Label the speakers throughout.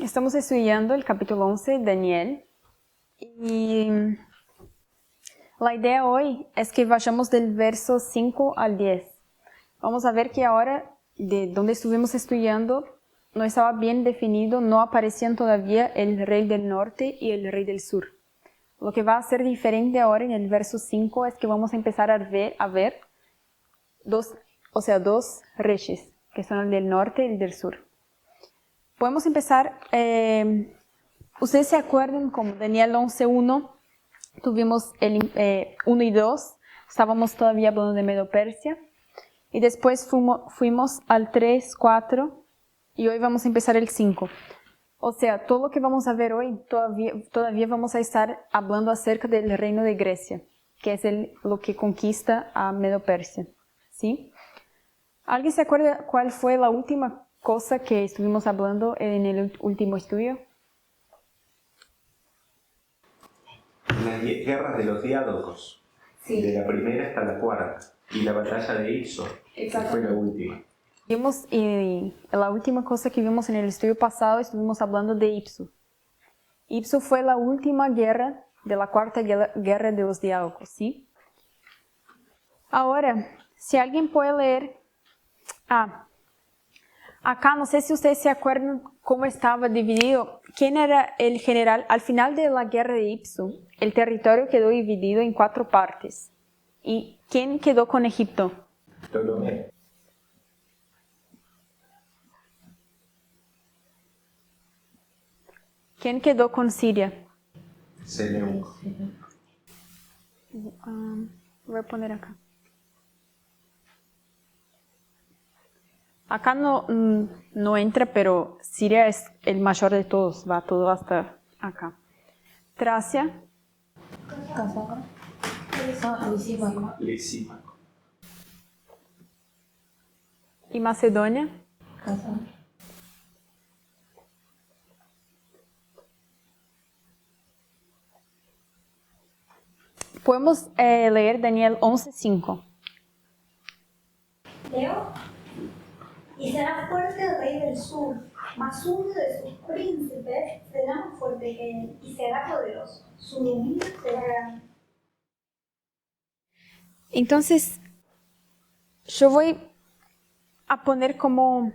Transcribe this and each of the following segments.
Speaker 1: Estamos estudiando el capítulo 11 de Daniel y la idea hoy es que vayamos del verso 5 al 10. Vamos a ver que ahora, de donde estuvimos estudiando, no estaba bien definido, no aparecían todavía el rey del norte y el rey del sur. Lo que va a ser diferente ahora en el verso 5 es que vamos a empezar a ver dos reyes, que son el del norte y el del sur. Podemos empezar, ustedes se acuerdan como Daniel 11.1, tuvimos el 1 y 2, estábamos todavía hablando de Medo-Persia, y después fuimos al 3, 4, y hoy vamos a empezar el 5. O sea, todo lo que vamos a ver hoy, todavía vamos a estar hablando acerca del reino de Grecia, que es lo que conquista a Medo-Persia, ¿sí? ¿Alguien se acuerda cuál fue la última cosa que estuvimos hablando en el último estudio?
Speaker 2: Las guerras de los diádocos, sí. De la primera hasta la cuarta, y la batalla de Ipso, que fue la última.
Speaker 1: La última cosa que vimos en el estudio pasado, estuvimos hablando de Ipso. Ipso fue la última guerra de la cuarta guerra de los diádocos, ¿sí? Ahora, si alguien puede leer... acá no sé si ustedes se acuerdan cómo estaba dividido. ¿Quién era el general? Al final de la guerra de Ipso, el territorio quedó dividido en 4 partes. ¿Y quién quedó con Egipto?
Speaker 2: Ptolomeo.
Speaker 1: ¿Quién quedó con Siria?
Speaker 2: Seleuco.
Speaker 1: Voy a poner acá. Acá no entra, pero Siria es el mayor de todos, va todo hasta acá. Tracia.
Speaker 2: Lisímaco.
Speaker 1: Y Macedonia. Podemos leer Daniel 11.5.
Speaker 3: Leo. Y será fuerte el rey del sur, mas uno de sus príncipes será más fuerte que él, y será poderoso. Su dominio será grande.
Speaker 1: Entonces, yo voy a poner como...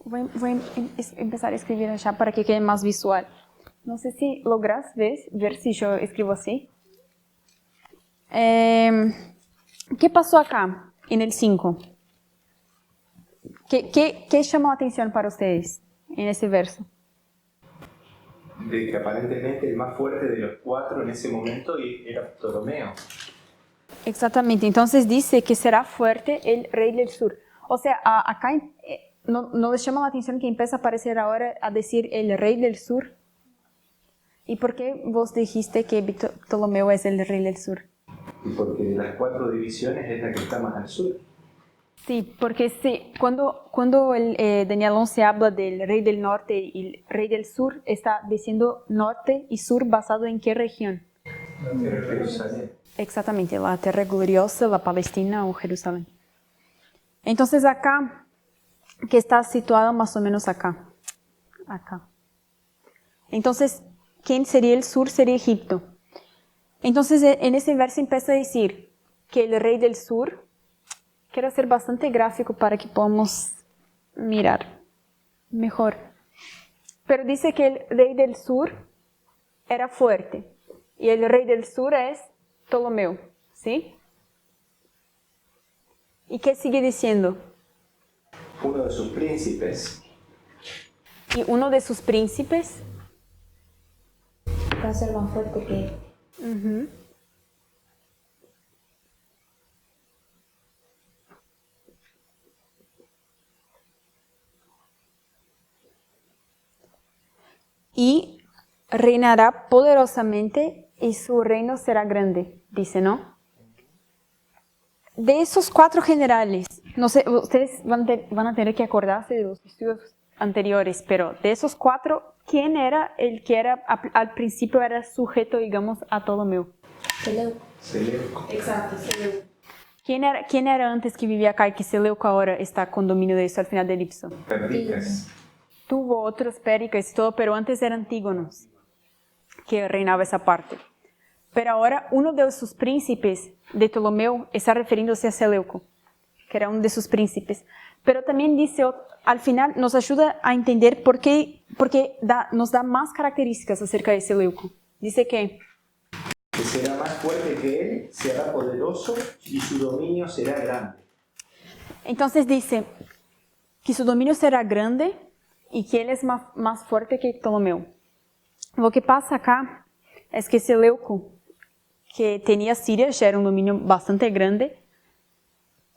Speaker 1: Voy a empezar a escribir allá para que quede más visual. No sé si logras ver si yo escribo así. ¿Qué pasó acá en el 5? ¿Qué llamó la atención para ustedes en ese verso?
Speaker 2: De que aparentemente el más fuerte de los 4 en ese momento era Ptolomeo.
Speaker 1: Exactamente, entonces dice que será fuerte el rey del sur. O sea, acá no les llama la atención que empieza a aparecer ahora a decir el rey del sur. ¿Y por qué vos dijiste que Ptolomeo es el rey del sur?
Speaker 2: Y porque de las 4 divisiones es la que está más al sur.
Speaker 1: Sí, porque sí, cuando Daniel 11 habla del rey del norte y el rey del sur, está diciendo norte y sur basado en qué región.
Speaker 2: La tierra de Jerusalén.
Speaker 1: Exactamente, la tierra gloriosa, la Palestina o Jerusalén. Entonces acá, que está situado más o menos acá. Entonces, ¿quién sería el sur? Sería Egipto. Entonces, en ese verso empieza a decir que el rey del sur, quiero ser bastante gráfico para que podamos mirar mejor, pero dice que el rey del sur era fuerte y el rey del sur es Ptolomeo, ¿sí? ¿Y qué sigue diciendo?
Speaker 2: Uno de sus príncipes.
Speaker 1: Y uno de sus príncipes
Speaker 3: Va a ser más fuerte que él.
Speaker 1: Uh-huh. Y reinará poderosamente y su reino será grande, dice, ¿no? De esos 4 generales, no sé, ustedes van a tener que acordarse de los estudios anteriores, pero de esos 4, ¿quién era el que era al principio era sujeto, digamos, a Ptolomeo?
Speaker 3: Seleuco.
Speaker 2: Seleuco.
Speaker 1: Exacto, Seleuco. ¿Quién era antes que vivía acá y que Seleuco ahora está con dominio de eso al final del Ipso?
Speaker 2: Perdicas.
Speaker 1: Tuvo otros Péricles y todo, pero antes era Antígonos, que reinaba esa parte. Pero ahora uno de sus príncipes de Ptolomeo está refiriéndose a Seleuco, que era uno de sus príncipes. Pero también dice, al final nos ayuda a entender porque nos da más características acerca de Seleuco. Dice que
Speaker 2: será más fuerte que él, será poderoso y su dominio será grande.
Speaker 1: Entonces dice que su dominio será grande y que él es más fuerte que Ptolomeo. Lo que pasa acá es que Seleuco, que tenía Siria, ya era un dominio bastante grande.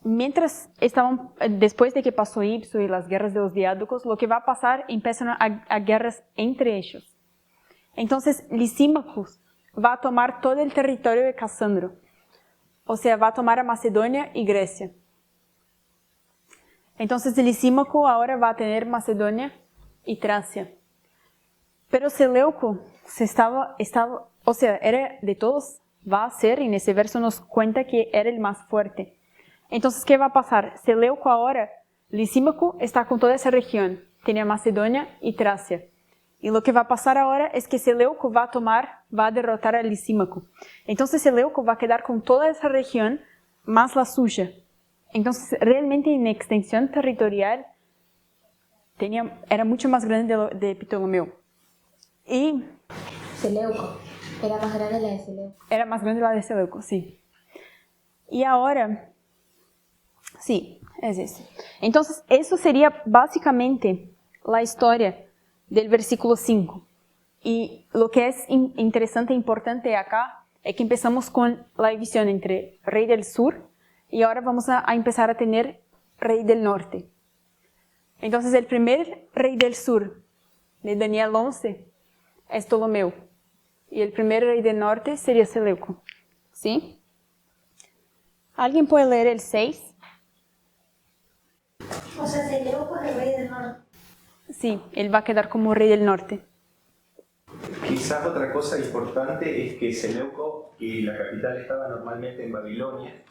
Speaker 1: Después de que pasó Ipso y las guerras de los diádocos, lo que va a pasar, empiezan a guerras entre ellos. Entonces Lisímaco va a tomar todo el territorio de Casandro, o sea, va a tomar a Macedonia y Grecia. Entonces Lisímaco ahora va a tener Macedonia y Tracia. Pero Seleuco era de todos, va a ser, y en ese verso nos cuenta que era el más fuerte. Entonces, ¿qué va a pasar? Seleuco ahora, Lisímaco está con toda esa región, tenía Macedonia y Tracia. Y lo que va a pasar ahora es que Seleuco va a derrotar a Lisímaco. Entonces Seleuco va a quedar con toda esa región, más la suya. Entonces, realmente en extensión territorial, era mucho más grande de Ptolomeo. Y
Speaker 4: Seleuco, era más grande la de Seleuco.
Speaker 1: Era más grande la de Seleuco, sí. Y ahora, sí, es eso. Entonces, eso sería básicamente la historia del versículo 5. Y lo que es interesante e importante acá es que empezamos con la división entre rey del sur y ahora vamos a empezar a tener rey del norte. Entonces, el primer rey del sur de Daniel 11 es Ptolomeo. Y el primer rey del norte sería Seleuco. ¿Sí? ¿Alguien puede leer el 6?
Speaker 3: O sea, Seleuco es el rey del norte.
Speaker 1: Sí, él va a quedar como rey del norte.
Speaker 2: Quizás otra cosa importante es que Seleuco, y la capital estaba normalmente en Babilonia,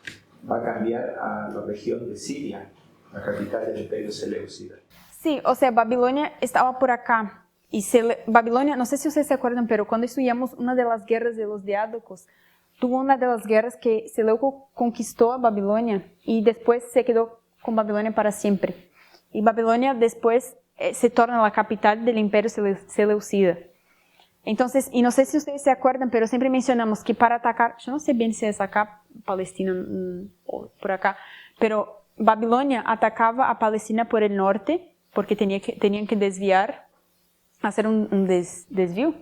Speaker 2: va a cambiar a la región de Siria, la capital del imperio seleucida.
Speaker 1: Sí, o sea, Babilonia estaba por acá. Y Babilonia, no sé si ustedes se acuerdan, pero cuando estudiamos una de las guerras de los diádocos, tuvo una de las guerras que Seleuco conquistó a Babilonia y después se quedó con Babilonia para siempre. Y Babilonia después se torna la capital del imperio seleucida. Entonces, y no sé si ustedes se acuerdan, pero siempre mencionamos que para atacar, yo no sé bien si es acá, Palestina o por acá, pero Babilonia atacaba a Palestina por el norte, porque tenían que desviar, hacer un desvío,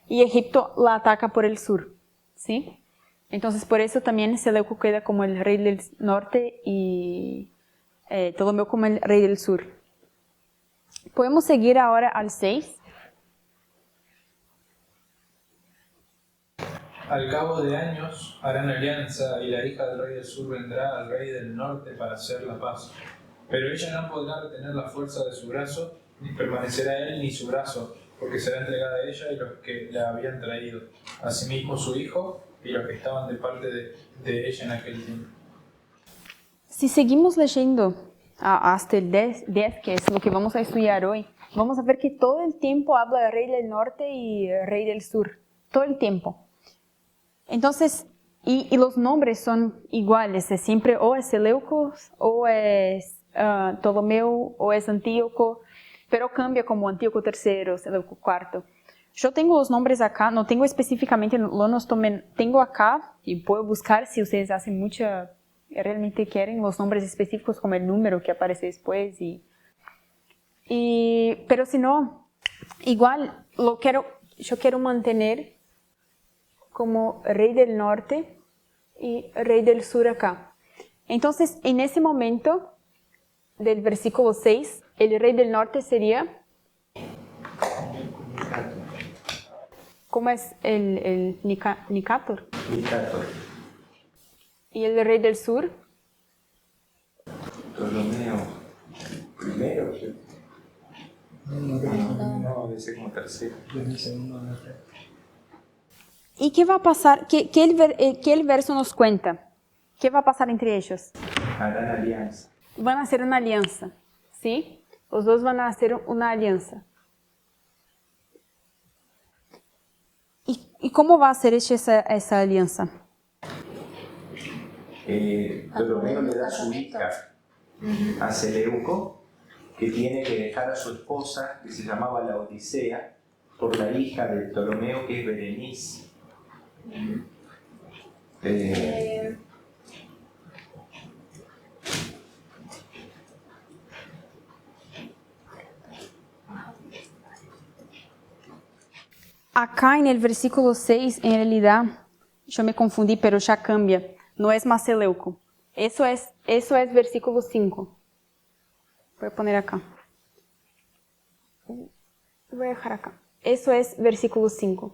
Speaker 1: y Egipto la ataca por el sur, ¿sí? Entonces, por eso también Seleuco queda como el rey del norte y Ptolomeo como el rey del sur. Podemos seguir ahora al 6.
Speaker 5: Al cabo de años harán alianza y la hija del rey del sur vendrá al rey del norte para hacer la paz. Pero ella no podrá retener la fuerza de su brazo, ni permanecerá él ni su brazo, porque será entregada a ella y los que la habían traído, asimismo su hijo y los que estaban de parte de ella en aquel tiempo.
Speaker 1: Si seguimos leyendo hasta el 10, que es lo que vamos a estudiar hoy, vamos a ver que todo el tiempo habla de rey del norte y rey del sur, todo el tiempo. Entonces, y los nombres son iguales, es siempre o es Seleuco, o es Ptolomeo, o es Antíoco, pero cambia como Antíoco III, Seleuco IV. Yo tengo los nombres acá, no tengo específicamente, tengo acá, y puedo buscar si ustedes hacen realmente quieren los nombres específicos como el número que aparece después. Pero si no, igual yo quiero mantener como rey del norte y rey del sur acá. Entonces, en ese momento del versículo 6, el rey del norte sería, ¿cómo es el Nicator?
Speaker 2: Nicator.
Speaker 1: ¿Y el rey del sur?
Speaker 2: Ptolomeo. Primero. No, debe ser como tercero.
Speaker 1: ¿Y qué va a pasar? ¿Qué el verso nos cuenta? ¿qué va a pasar entre ellos?
Speaker 2: Harán alianza.
Speaker 1: Van a hacer una alianza, ¿sí? Los dos van a hacer una alianza. ¿Y cómo va a ser hecha esa alianza?
Speaker 2: Ptolomeo le da a su hija a Seleuco, que tiene que dejar a su esposa, que se llamaba la Odisea, por la hija de Ptolomeo, que es Berenice.
Speaker 1: Acá en el versículo 6, en realidad, yo me confundí, pero ya cambia. No es más Seleuco. Eso es versículo 5. Voy a poner acá. Voy a dejar acá. Eso es versículo 5.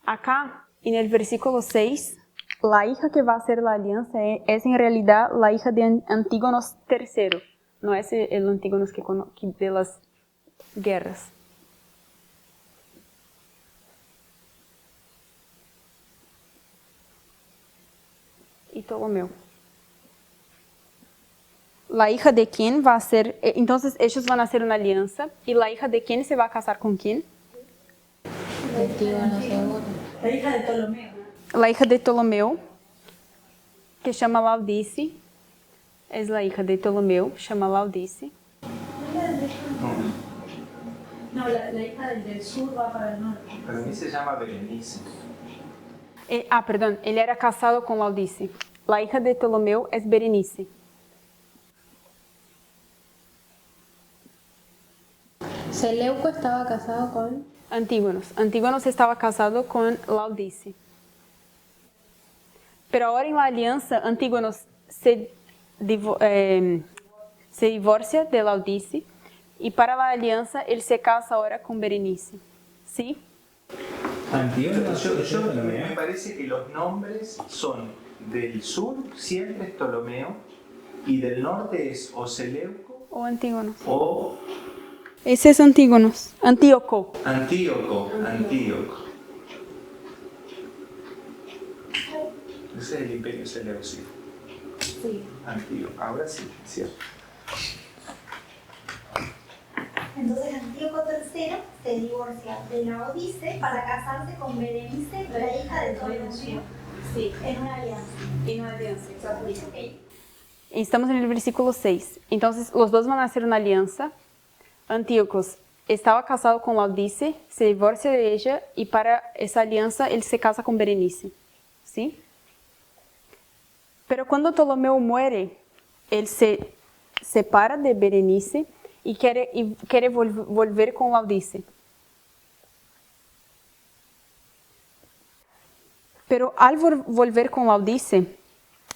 Speaker 1: Acá, en el versículo 6, la hija que va a hacer la alianza es en realidad la hija de Antígonos III. No es el Antígonos que de las guerras. Y Ptolomeo. La hija de quién va a ser, entonces ellos van a hacer una alianza, y la hija de quién se va a casar con quién?
Speaker 4: Antígono seguro.
Speaker 3: La hija de Ptolomeo.
Speaker 1: La hija de Ptolomeo, que chama Laodice, es la hija de Ptolomeo, chama Laodice.
Speaker 3: No, la hija del sur va para el norte.
Speaker 2: Para mí se llama Berenice.
Speaker 1: Perdón, él era casado con Laodice. La hija de Ptolomeo es Berenice.
Speaker 4: Seleuco estaba casado con...
Speaker 1: Antígonos. Antígonos estaba casado con Laodice. Pero ahora en la alianza, Antígonos se divorcia de Laodice, y para la alianza él se casa ahora con Berenice. ¿Sí?
Speaker 2: Me parece que los nombres son del sur, siempre es Ptolomeo, y del norte es o Seleuco
Speaker 1: O Antígonos.
Speaker 2: o
Speaker 1: Ese es Antígonos. Antíoco.
Speaker 2: Antíoco. Ese es el imperio seleucida.
Speaker 3: Sí.
Speaker 2: Antíoco. Ahora sí, cierto.
Speaker 3: Entonces Antíoco III se divorcia de Laodice para casarse con Berenice, la hija de Ptolomeo,
Speaker 1: Sí,
Speaker 3: en una alianza.
Speaker 1: en una alianza, exactamente.
Speaker 3: Ok.
Speaker 1: Estamos en el versículo 6. Entonces, los dos van a hacer una alianza. Antíoco estaba casado con Laodice, se divorcia de ella, y para esa alianza él se casa con Berenice. ¿Sí? Pero cuando Ptolomeo muere, él se separa de Berenice y quiere volver con Laodice. Pero al volver con Laodice,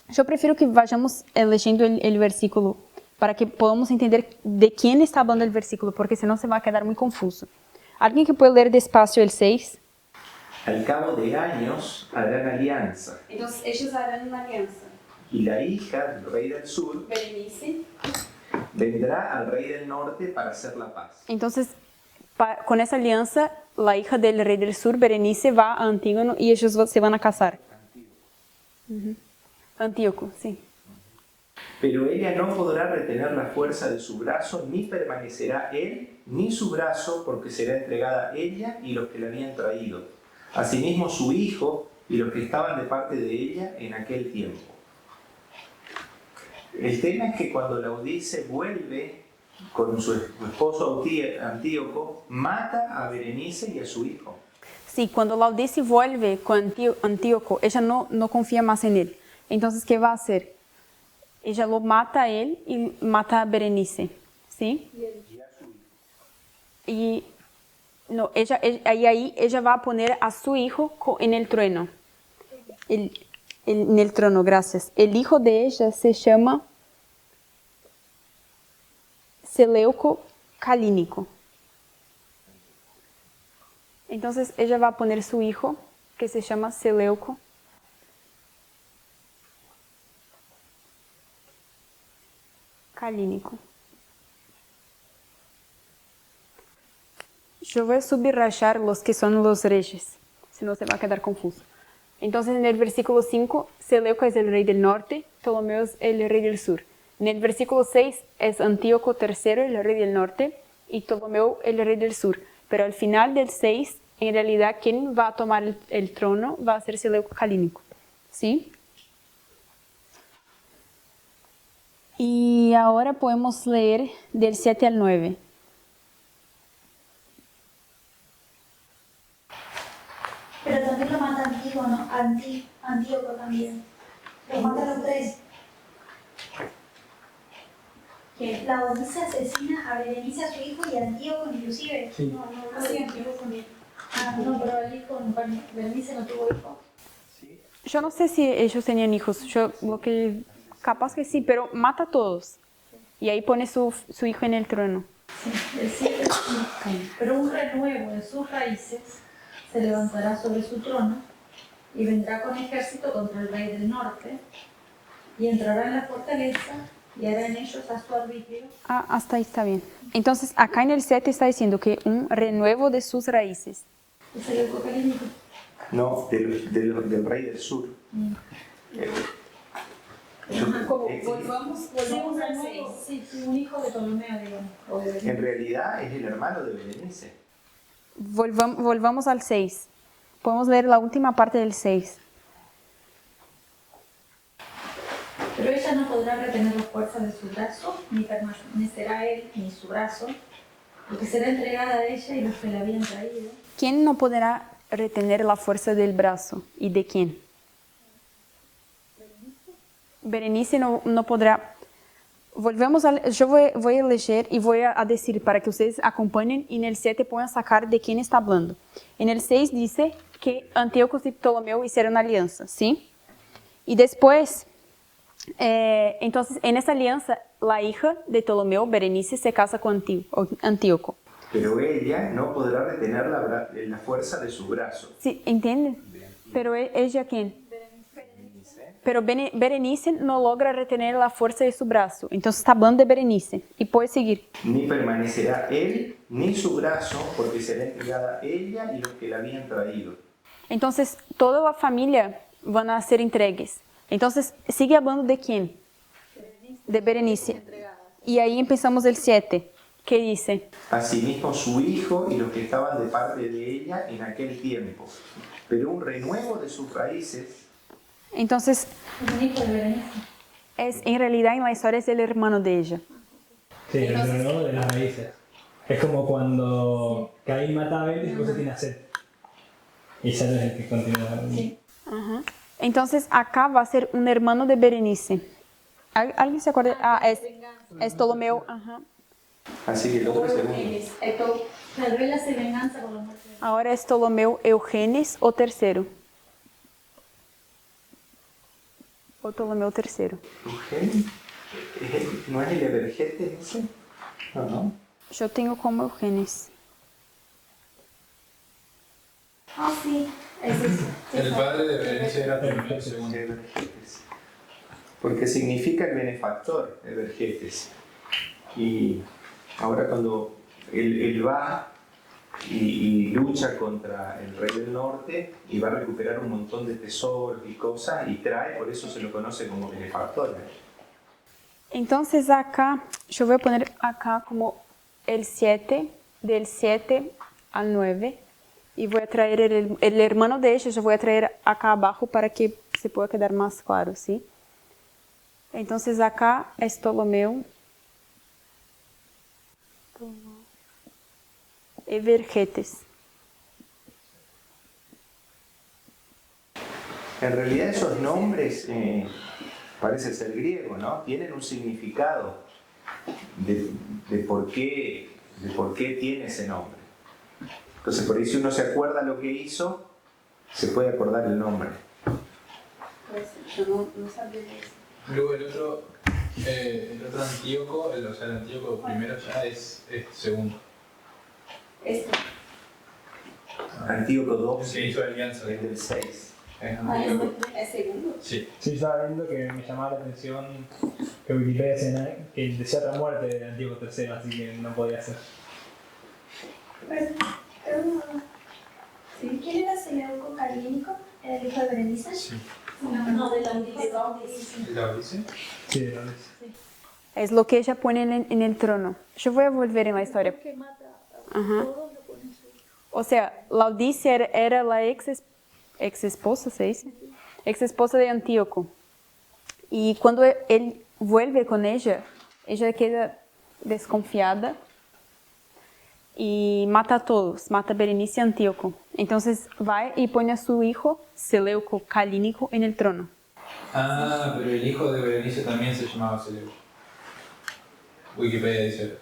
Speaker 1: yo prefiero que vayamos leyendo el versículo para que podamos entender de quién está hablando el versículo, porque senão se va a quedar muy confuso. ¿Alguien que puede leer despacio el 6?
Speaker 2: Al cabo de años harán alianza,
Speaker 1: Entonces ellos harán una alianza.
Speaker 2: y la hija del rey del sur
Speaker 1: Berenice.
Speaker 2: vendrá al rey del norte para hacer la paz.
Speaker 1: Entonces, con esa alianza, la hija del rey del sur, Berenice, va a Antígono y ellos se van a casar. Antíoco, sí.
Speaker 2: Pero ella no podrá retener la fuerza de su brazo, ni permanecerá él ni su brazo, porque será entregada ella y los que la habían traído. Asimismo su hijo y los que estaban de parte de ella en aquel tiempo. El tema es que cuando Laodice vuelve con su esposo Antíoco, mata a Berenice y a su hijo.
Speaker 1: Sí, cuando Laodice vuelve con Antíoco, ella no confía más en él. Entonces, ¿qué va a hacer? Ella lo mata a él y mata a Berenice, ¿sí? Y no, ahí ella va a poner a su hijo en el trono. En el trono, gracias. El hijo de ella se llama Seleuco Calínico. Entonces ella va a poner su hijo, que se llama Seleuco Calínico. Yo voy a subrayar los que son los reyes, si no se va a quedar confuso. Entonces en el versículo 5, Seleuco es el rey del norte, Ptolomeo es el rey del sur. En el versículo 6 es Antíoco III el rey del norte y Ptolomeo el rey del sur. Pero al final del 6, en realidad quien va a tomar el trono va a ser Seleuco Calínico. ¿Sí? Y ahora podemos leer del 7 al 9.
Speaker 3: Pero también lo mata Antígono, Antíoco también. Los mata a los tres. Que la Odisea asesina a Berenice, a su hijo, y a Antíoco inclusive.
Speaker 5: Sí.
Speaker 3: No,
Speaker 4: Sí, Antíoco también.
Speaker 3: Ah,
Speaker 4: No, pero el hijo, Berenice no tuvo hijo.
Speaker 1: Yo no sé si ellos tenían hijos, capaz que sí, pero mata a todos. Y ahí pone su hijo en el trono.
Speaker 4: Sí, el 7 pero un renuevo de sus raíces se levantará sobre su trono y vendrá con ejército contra el rey del norte y entrará en la fortaleza y hará en ellos a su arbitrio.
Speaker 1: Ah, hasta ahí está bien. Entonces, acá en el 7 está diciendo que un renuevo de sus raíces.
Speaker 4: Es el apocalíptico.
Speaker 2: No, del rey del sur.
Speaker 4: Como
Speaker 2: Eh,
Speaker 4: volvamos al 6. Sí, un hijo de Ptolomeo, digamos. O de
Speaker 2: En realidad es el hermano de Berenice.
Speaker 1: Volvamos al 6. Podemos leer la última parte del 6.
Speaker 4: Pero ella no podrá retener la fuerza de su brazo, ni permanecerá él ni su brazo, porque será entregada a ella y los que la habían traído.
Speaker 1: ¿Quién no podrá retener la fuerza del brazo? ¿Y de quién? Berenice no podrá. Yo voy a leer y voy a decir para que ustedes acompañen y en el 7 puedan sacar de quién está hablando. En el 6 dice que Antíoco y Ptolomeo hicieron alianza, ¿sí? Y después, entonces en esa alianza, la hija de Ptolomeo, Berenice, se casa con Antíoco.
Speaker 2: Pero ella no podrá retener la fuerza de su brazo.
Speaker 1: ¿Sí? ¿Entienden? Pero ella, ¿quién? Pero Berenice no logra retener la fuerza de su brazo. Entonces está hablando de Berenice. Y puede seguir.
Speaker 2: Ni permanecerá él ni su brazo, porque será entregada ella y los que la habían traído.
Speaker 1: Entonces toda la familia van a ser entregues. Entonces sigue hablando de quién? De Berenice. Y ahí empezamos el 7. ¿Qué dice?
Speaker 2: Asimismo su hijo y los que estaban de parte de ella en aquel tiempo. Pero un renuevo de sus raíces.
Speaker 1: Entonces,
Speaker 4: Un hijo de Berenice.
Speaker 1: en realidad en la historia es el hermano de ella.
Speaker 6: Sí, el renuevo de las raíces. Es como cuando Caín mata a Abel y después se tiene a Set. Y Set es el que continúa.
Speaker 4: Sí.
Speaker 1: Ajá. Entonces acá va a ser un hermano de Berenice. ¿Alguien se acuerda? Es Ptolomeo. Ajá.
Speaker 2: Así que el otro es segundo.
Speaker 4: Tal vez hace venganza por la muerte de
Speaker 1: Ahora es Ptolomeo Eugenes o tercero. O Ptolomeo III.
Speaker 2: ¿Eugenio? ¿No es el Evergete ese? No, no.
Speaker 1: Yo tengo como Eugenes.
Speaker 3: Ah, sí.
Speaker 4: Es eso.
Speaker 5: El padre de Berenice era Ptolomeo II.
Speaker 2: Evergetes. Porque significa el benefactor, Evergetes. Y ahora cuando él va y lucha contra el rey del norte y va a recuperar un montón de tesoros y cosas y trae, por eso se lo conoce como benefactor.
Speaker 1: Entonces acá, yo voy a poner acá como el 7, del 7 al 9. Y voy a traer el hermano de ella, yo voy a traer acá abajo para que se pueda quedar más claro, ¿sí? Entonces acá es Ptolomeo. Evergetes.
Speaker 2: En realidad esos nombres, parece ser griego, ¿no? Tienen un significado de por qué tiene ese nombre. Entonces por ahí si uno se acuerda lo que hizo, se puede acordar el nombre.
Speaker 1: Pues yo no sabía de eso.
Speaker 5: Luego el otro Antíoco, el Antíoco primero ya es segundo.
Speaker 1: Esto.
Speaker 2: Antíoco II,
Speaker 5: Se hizo alianza.
Speaker 2: es del 6.
Speaker 5: Es Antíoco.
Speaker 1: ¿Es segundo?
Speaker 5: Sí.
Speaker 6: Sí, estaba viendo que me llamaba la atención que Wikipedia que decía otra muerte de Antíoco III, así que no podía ser.
Speaker 3: ¿Sí? ¿Quién era Seleuco Calínico?
Speaker 4: ¿El hijo de Berenice?
Speaker 5: Sí.
Speaker 4: No, de la Laodice.
Speaker 5: ¿Y la dice?
Speaker 6: Sí, lo dice.
Speaker 1: Es lo que ella pone en el trono. Yo voy a volver en la historia.
Speaker 4: Que mata a
Speaker 1: Ajá.
Speaker 4: todos, lo pone en su hijo.
Speaker 1: O sea, Laodice era la ex esposa, ¿se dice? Ex esposa de Antíoco. Y cuando él vuelve con ella queda desconfiada y mata a todos, mata a Berenice y Antíoco. Entonces va y pone a su hijo, Seleuco Calínico, en el trono.
Speaker 5: Ah, pero el hijo de Berenice también se llamaba Seleuco. Wikipedia dice.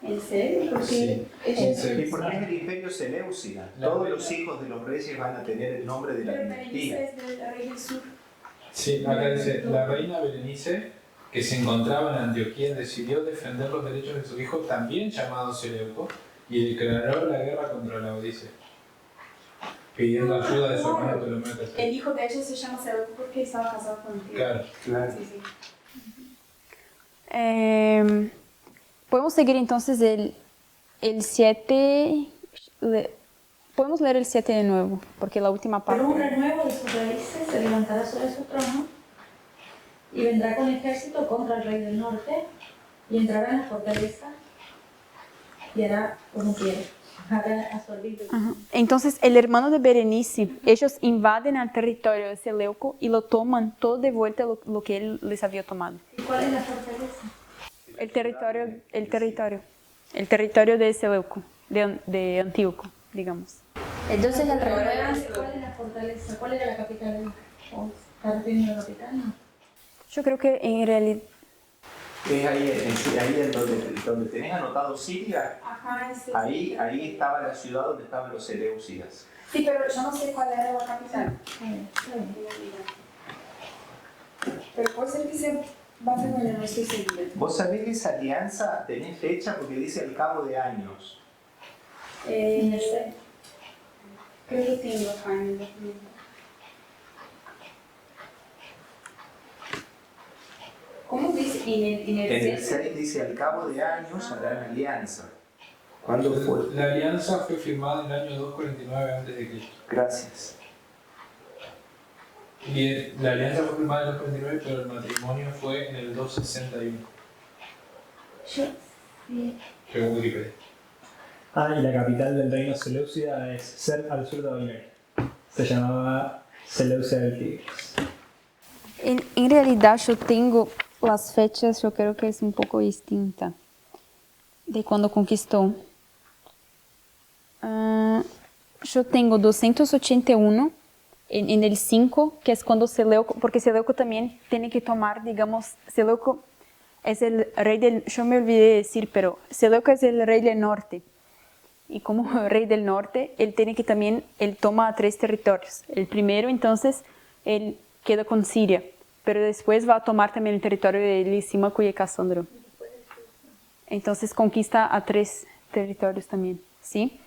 Speaker 1: ¿En serio? Porque
Speaker 5: Sí.
Speaker 2: Y porque es el imperio Seleucida.
Speaker 5: La
Speaker 2: Todos
Speaker 5: reina-
Speaker 2: los hijos de los reyes van a tener el nombre de la dinastía.
Speaker 1: del rey del sur.
Speaker 5: Sí, acá dice, la reina Berenice, que se encontraba en Antioquía, decidió defender los derechos de su hijo, también llamado Seleuco, y declaró la guerra contra Laodice, pidiendo ayuda de su hermano Ptolomeo III.
Speaker 1: El hijo de ella se llama Seleuco porque estaba casado con Antíoco.
Speaker 5: Claro.
Speaker 2: Claro.
Speaker 1: Sí, sí. Podemos seguir entonces el 7. Podemos leer el 7 de nuevo, porque la última parte.
Speaker 4: Pero un renuevo de sus raíces se levantará sobre su trono y vendrá con ejército contra el rey del norte y entrará en la fortaleza y hará como quiere. Hará a su arbitrio.
Speaker 1: Ajá. Entonces, el hermano de Berenice, ellos invaden el territorio de Seleuco y lo toman todo de vuelta lo que él les había tomado.
Speaker 4: ¿Y cuál es la fortaleza?
Speaker 1: El territorio de Seleuco, de Antíoco, digamos.
Speaker 7: Entonces el
Speaker 4: ¿Cuál
Speaker 7: renuevo,
Speaker 4: es la fortaleza? ¿Cuál era la capital? ¿O está refiriendo a la capital? No.
Speaker 1: Yo creo que en realidad...
Speaker 2: Es ahí en donde tenés anotado Siria,
Speaker 1: Ajá,
Speaker 2: ahí estaba la ciudad donde estaban los Seleucidas.
Speaker 1: Sí, pero yo no sé cuál era la capital. Pero puede ser que sea Babilonia, no estoy segura.
Speaker 2: Vos sabés que esa alianza tenés fecha porque dice al cabo de años.
Speaker 1: Creo que tengo acá en el documento. ¿Cómo dice? En
Speaker 2: En el 6 dice al cabo de años harán alianza. ¿Cuándo fue?
Speaker 5: La alianza fue firmada en el año 249 a.C.
Speaker 2: Gracias.
Speaker 5: Y la alianza fue firmada en el 249, pero el matrimonio fue en el 261, según Wikipedia.
Speaker 6: Ah, y la capital del reino Seleucida es Ser al sur de Babilonia. Se llamaba Seleucia del Tigris.
Speaker 1: En realidad yo tengo las fechas, yo creo que es un poco distinta de cuando conquistó. Yo tengo 281 en el 5, que es cuando Seleuco, porque Seleuco también tiene que tomar, digamos, Seleuco es el rey del, yo me olvidé de decir, pero Seleuco es el rey del norte. Y como rey del norte, él tiene que también, él toma 3 territorios. El primero, entonces, él queda con Siria, pero después va a tomar también el territorio de Lisímaco y de Casandro. Entonces conquista a 3 territorios también, ¿sí?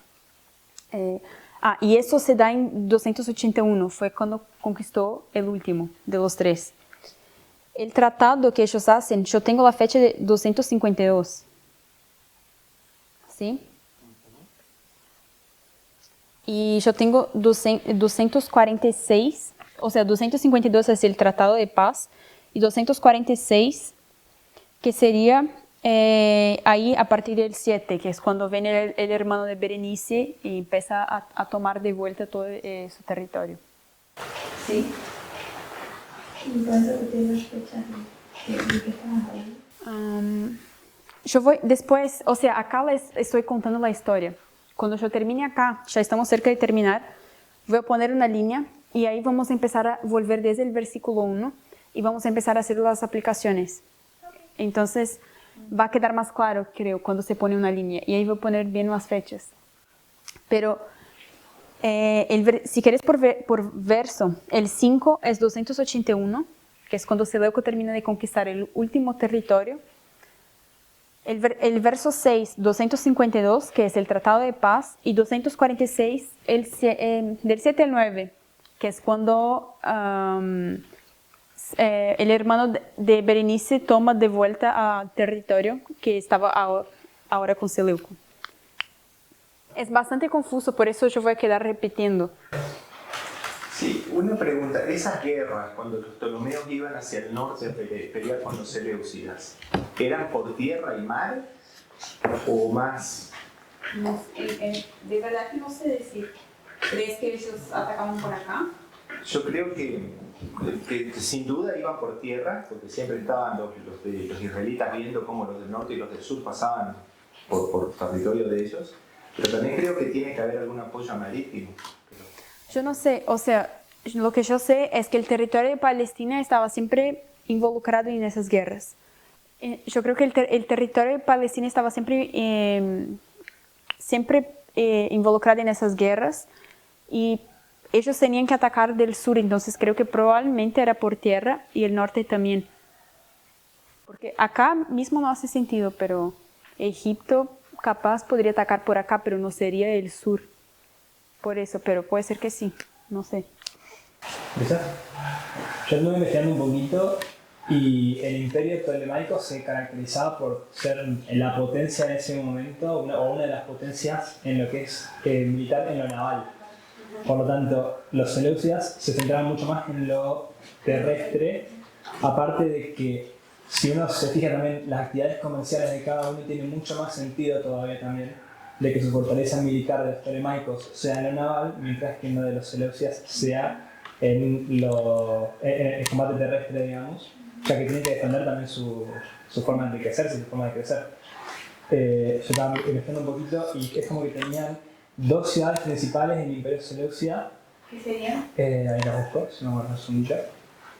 Speaker 1: Y eso se da en 281, fue cuando conquistó el último de los 3. El tratado que ellos hacen, yo tengo la fecha de 252, ¿sí? Y yo tengo 246, o sea, 252 es el Tratado de Paz, y 246, que sería ahí a partir del 7, que es cuando viene el hermano de Berenice y empieza a tomar de vuelta todo su territorio. ¿Sí?
Speaker 4: ¿Y cuándo repetir las fechas de qué estamos hablando?
Speaker 1: Yo voy después, o sea, acá les estoy contando la historia. Cuando yo termine acá, ya estamos cerca de terminar, voy a poner una línea y ahí vamos a empezar a volver desde el versículo 1 y vamos a empezar a hacer las aplicaciones. Entonces, va a quedar más claro, creo, cuando se pone una línea. Y ahí voy a poner bien las fechas. Pero, si quieres por verso, el 5 es 281, que es cuando Seleuco termina de conquistar el último territorio. El verso 6, 252, que es el Tratado de Paz. Y 246, del 7 al 9, que es cuando el hermano de Berenice toma de vuelta al territorio que estaba ahora con Seleuco. Es bastante confuso, por eso yo voy a quedar repitiendo.
Speaker 2: Sí, Una pregunta, esas guerras, cuando los ptolomeos iban hacia el norte a pelear con los seleucidas, ¿eran por tierra y mar o más?
Speaker 1: No, de verdad que no sé decir. ¿Crees que ellos atacaban por acá?
Speaker 2: Yo creo que sin duda iban por tierra, porque siempre estaban los israelitas viendo cómo los del norte y los del sur pasaban por territorio de ellos, pero también creo que tiene que haber algún apoyo marítimo.
Speaker 1: Yo no sé, o sea, lo que yo sé es que el territorio de Palestina estaba siempre involucrado en esas guerras. Yo creo que el territorio de Palestina estaba siempre involucrado en esas guerras y ellos tenían que atacar del sur, entonces creo que probablemente era por tierra y el norte también. Porque acá mismo no hace sentido, pero Egipto capaz podría atacar por acá, pero no sería el sur. Por eso, pero puede ser que sí, no sé.
Speaker 6: ¿Listo? Yo estuve investigando un poquito y el imperio ptolemaico se caracterizaba por ser la potencia en ese momento, o una de las potencias en lo que es militar, en lo naval. Por lo tanto, los seleucidas se centraban mucho más en lo terrestre, aparte de que si uno se fija también, las actividades comerciales de cada uno tienen mucho más sentido todavía también, de que su fortaleza militar de los ptolemaicos sea en lo naval, mientras que en lo de los seleucidas sea en el combate terrestre, digamos, ya que tienen que defender también su forma de enriquecerse, su forma de crecer. Yo estaba investigando un poquito y es como que tenían dos ciudades principales en el Imperio Seleucida.
Speaker 1: ¿Qué sería?
Speaker 6: Ahí la busco, si no me acuerdo su nombre.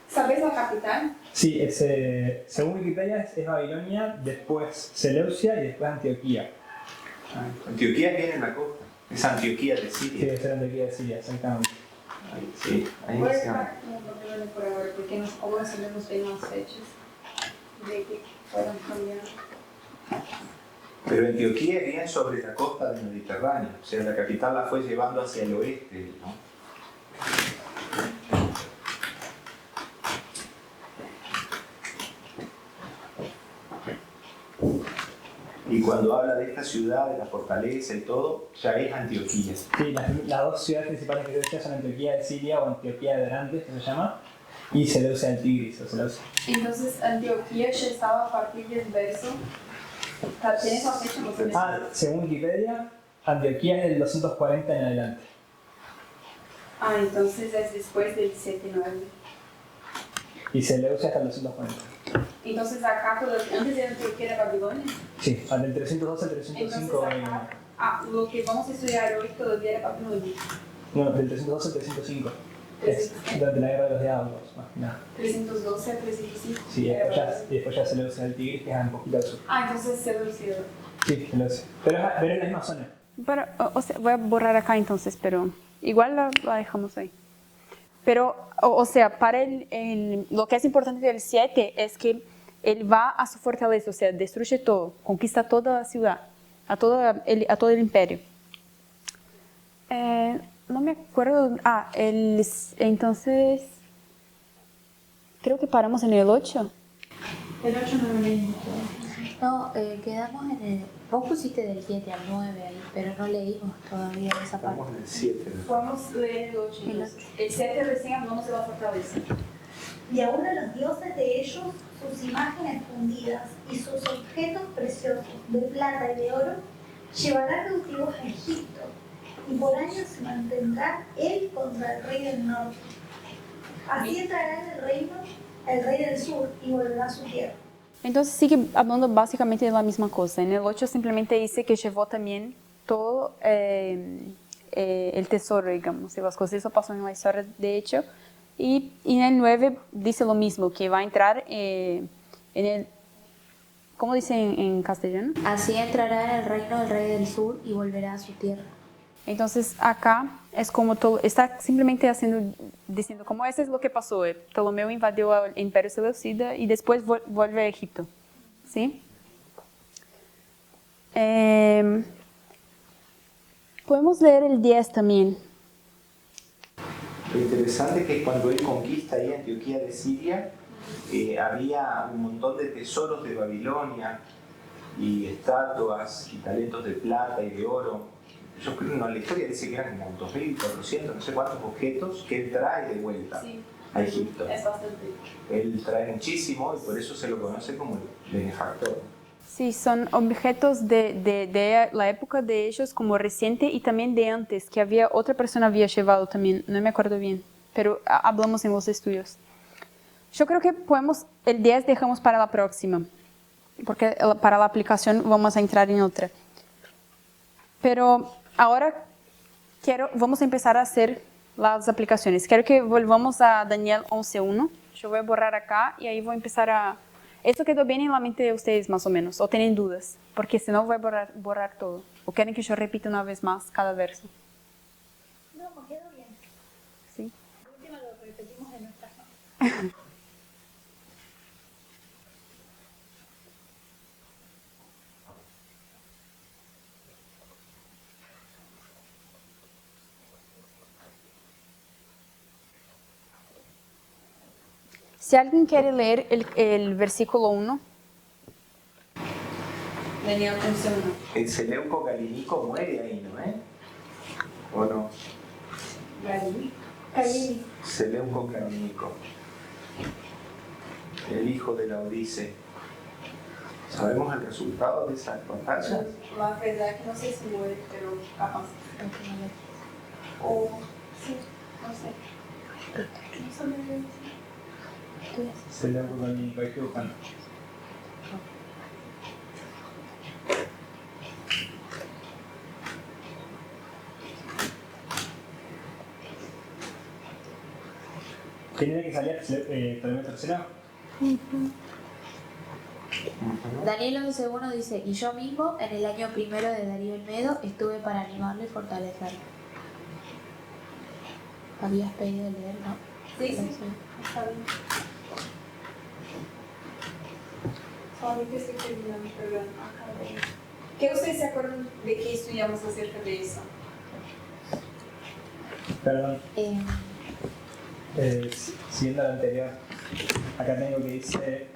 Speaker 1: ¿Sabes la capital?
Speaker 6: Sí, según Wikipedia es Babilonia, después Seleucia y después Antioquía.
Speaker 2: Antioquía viene en la costa, es Antioquía de
Speaker 6: Sí,
Speaker 2: Siria.
Speaker 6: es Antioquía de Siria, exactamente.
Speaker 2: Sí, ahí
Speaker 1: Voy a
Speaker 2: se
Speaker 1: buscar
Speaker 2: llama.
Speaker 1: un nombre por ahora, porque no sabemos bien las fechas de que fueron cambiando.
Speaker 2: Pero Antioquía es bien sobre la costa del Mediterráneo, o sea, la capital la fue llevando hacia el oeste, ¿no? Y cuando habla de esta ciudad, de la fortaleza y todo, ya es Antioquía.
Speaker 6: Sí, las dos ciudades principales que se son Antioquía de Siria o Antioquía de Orantes, que se llama, y Seleucia del Tigris, o Seleucia.
Speaker 1: Entonces, Antioquía ya estaba a partir del verso. ¿Tienes la fecha? No sé.
Speaker 6: Según Wikipedia, Antioquía es del 240 en adelante.
Speaker 1: Entonces es después del 7-9.
Speaker 6: Y Seleucia hasta el 240.
Speaker 1: Entonces acá, antes de Antioquía era Babilonia.
Speaker 6: Sí, del 312 al 305.
Speaker 1: Entonces acá, lo que vamos a estudiar hoy todavía era Babilonia.
Speaker 6: No, del 312 al 305. Es durante la guerra de los diablos, más que nada.
Speaker 1: 312 a 305.
Speaker 6: Sí, y después ya Seleucia del Tigris, que es un poquito al sur.
Speaker 1: Entonces Seleucia.
Speaker 6: Sí, Seleucia. Pero es la misma zona.
Speaker 1: Pero, o sea, voy a borrar acá entonces, pero igual la dejamos ahí. Pero, o sea, para lo que es importante del 7 es que él va a su fortaleza, o sea, destruye todo, conquista toda la ciudad, a todo el imperio. No me acuerdo. Entonces, creo que paramos en el 8.
Speaker 4: El 8 no lo leímos.
Speaker 7: No, quedamos en el... Vos pusiste del 7 al 9 ahí, pero no leímos todavía esa parte.
Speaker 2: Estamos en el 7. ¿no?
Speaker 1: Podemos leer el 8. El 7 recién hablamos de la fortaleza.
Speaker 3: Y aún a los dioses de ellos, sus imágenes fundidas y sus objetos preciosos de plata y de oro, llevará cautivos a Egipto, y por años se mantendrá él contra el rey del norte. Así entrará en el reino el rey del sur y volverá a su tierra.
Speaker 1: Entonces sigue hablando básicamente de la misma cosa. En el 8 simplemente dice que llevó también todo el tesoro, digamos, y las cosas. Eso pasó en la historia, de hecho. Y en el 9 dice lo mismo, que va a entrar en el... ¿Cómo dice en castellano?
Speaker 7: Así entrará en el reino del rey del sur y volverá a su tierra.
Speaker 1: Entonces acá es como todo, está simplemente diciendo como eso es lo que pasó. Ptolomeo invadió el imperio seleucida y después vuelve a Egipto. ¿Sí? Podemos leer el 10 también.
Speaker 2: Lo interesante es que cuando él conquista ahí Antioquía de Siria, había un montón de tesoros de Babilonia y estatuas y talentos de plata y de oro. yo creo, no, la historia dice que eran como 2.400, no sé cuántos objetos que él trae de vuelta a Egipto.
Speaker 1: Es bastante.
Speaker 2: Él trae muchísimo y por eso se lo conoce como el benefactor.
Speaker 1: Sí, son objetos de la época de ellos como reciente y también de antes, que había otra persona había llevado también, no me acuerdo bien, pero hablamos en los estudios. Yo creo que podemos, el 10 dejamos para la próxima, porque para la aplicación vamos a entrar en otra. Pero ahora vamos a empezar a hacer las aplicaciones. Quiero que volvamos a Daniel 11.1. Yo voy a borrar acá y ahí voy a empezar a... ¿Esto quedó bien en la mente de ustedes más o menos? ¿O tienen dudas? Porque si no voy a borrar todo. ¿O quieren que yo repita una vez más cada verso?
Speaker 3: No, me quedó bien.
Speaker 1: ¿Sí?
Speaker 3: Por último lo repetimos en nuestras notas.
Speaker 1: Si alguien quiere leer el versículo 1. Daniel 11.1.
Speaker 2: El Seleuco Galínico muere ahí, ¿no? ¿O no?
Speaker 3: Calini.
Speaker 2: Seleuco Galínico. El hijo de Laodice. ¿Sabemos el resultado de esa batalla?
Speaker 1: La verdad que no sé si muere, pero capaz. O sí, no sé. No sabía.
Speaker 6: Seleuco Galínico, hay que buscarlo. ¿Quién era que salía Ptolomeo III?
Speaker 7: Daniel 11.1 dice, y yo mismo, en el año primero de Darío el Medo, estuve para animarlo y fortalecerlo. Habías pedido leer, ¿no?
Speaker 1: Sí, está bien. Solamente estoy terminando, pero acabé. ¿Qué ustedes se acuerdan de qué estudiamos acerca de eso?
Speaker 6: Perdón,
Speaker 7: Eh,
Speaker 6: siguiendo la anterior, acá tengo que dice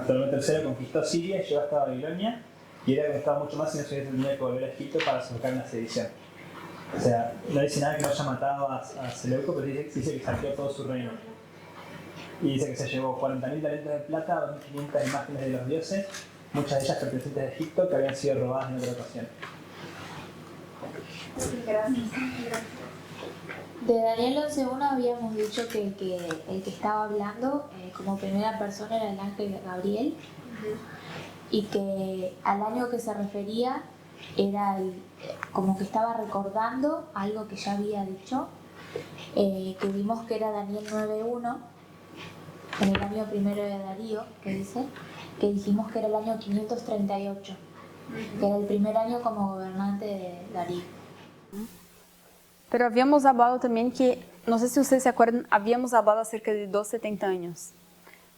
Speaker 6: Ptolomeo III conquistó Siria y llegó hasta Babilonia y era costaba mucho más si no se hubiese tenido que volver a Egipto para sofocar una sedición. O sea, no dice nada que no haya matado a Seleuco, pero dice que saqueó todo su reino. Y dice que se llevó 40.000 talentos de plata, 2.500 imágenes de los dioses, muchas de ellas pertenecientes de Egipto que habían sido robadas en otra ocasión.
Speaker 1: Gracias.
Speaker 7: de Daniel 11.1 habíamos dicho que el que estaba hablando como primera persona era el ángel Gabriel y que al año que se refería era como que estaba recordando algo que ya había dicho, que vimos que era Daniel 9.1, en el año primero de Darío, que dijimos que era el año 538, que era el primer año como gobernante de Darío.
Speaker 1: Pero habíamos hablado también que, no sé si ustedes se acuerdan, habíamos hablado acerca de 270 años,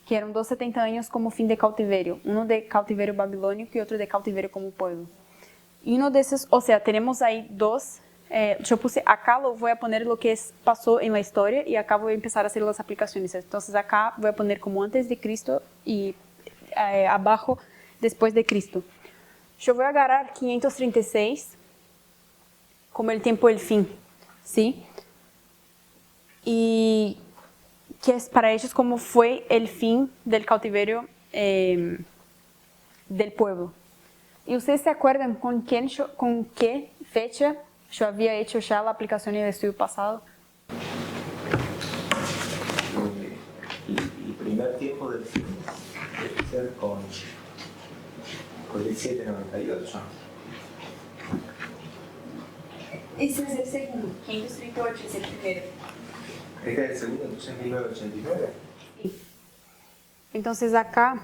Speaker 1: que eran 270 años como fin de cautiverio, uno de cautiverio babilónico y otro de cautiverio como pueblo. Y uno de esos, o sea, tenemos ahí dos, yo puse acá, lo voy a poner lo que pasó en la historia y acá voy a empezar a hacer las aplicaciones. Entonces acá voy a poner como antes de Cristo y abajo después de Cristo. Yo voy a agarrar 536 como el tiempo del fin, ¿sí? Y que es para ellos como fue el fin del cautiverio del pueblo. ¿Y ustedes se acuerdan con qué fecha yo había hecho ya la aplicación en el estudio pasado?
Speaker 2: El primer tiempo del film debe ser con el 798.
Speaker 1: Ese es el segundo, 538 es el primero.
Speaker 2: Este es el segundo, entonces 1989.
Speaker 1: Sí. Entonces acá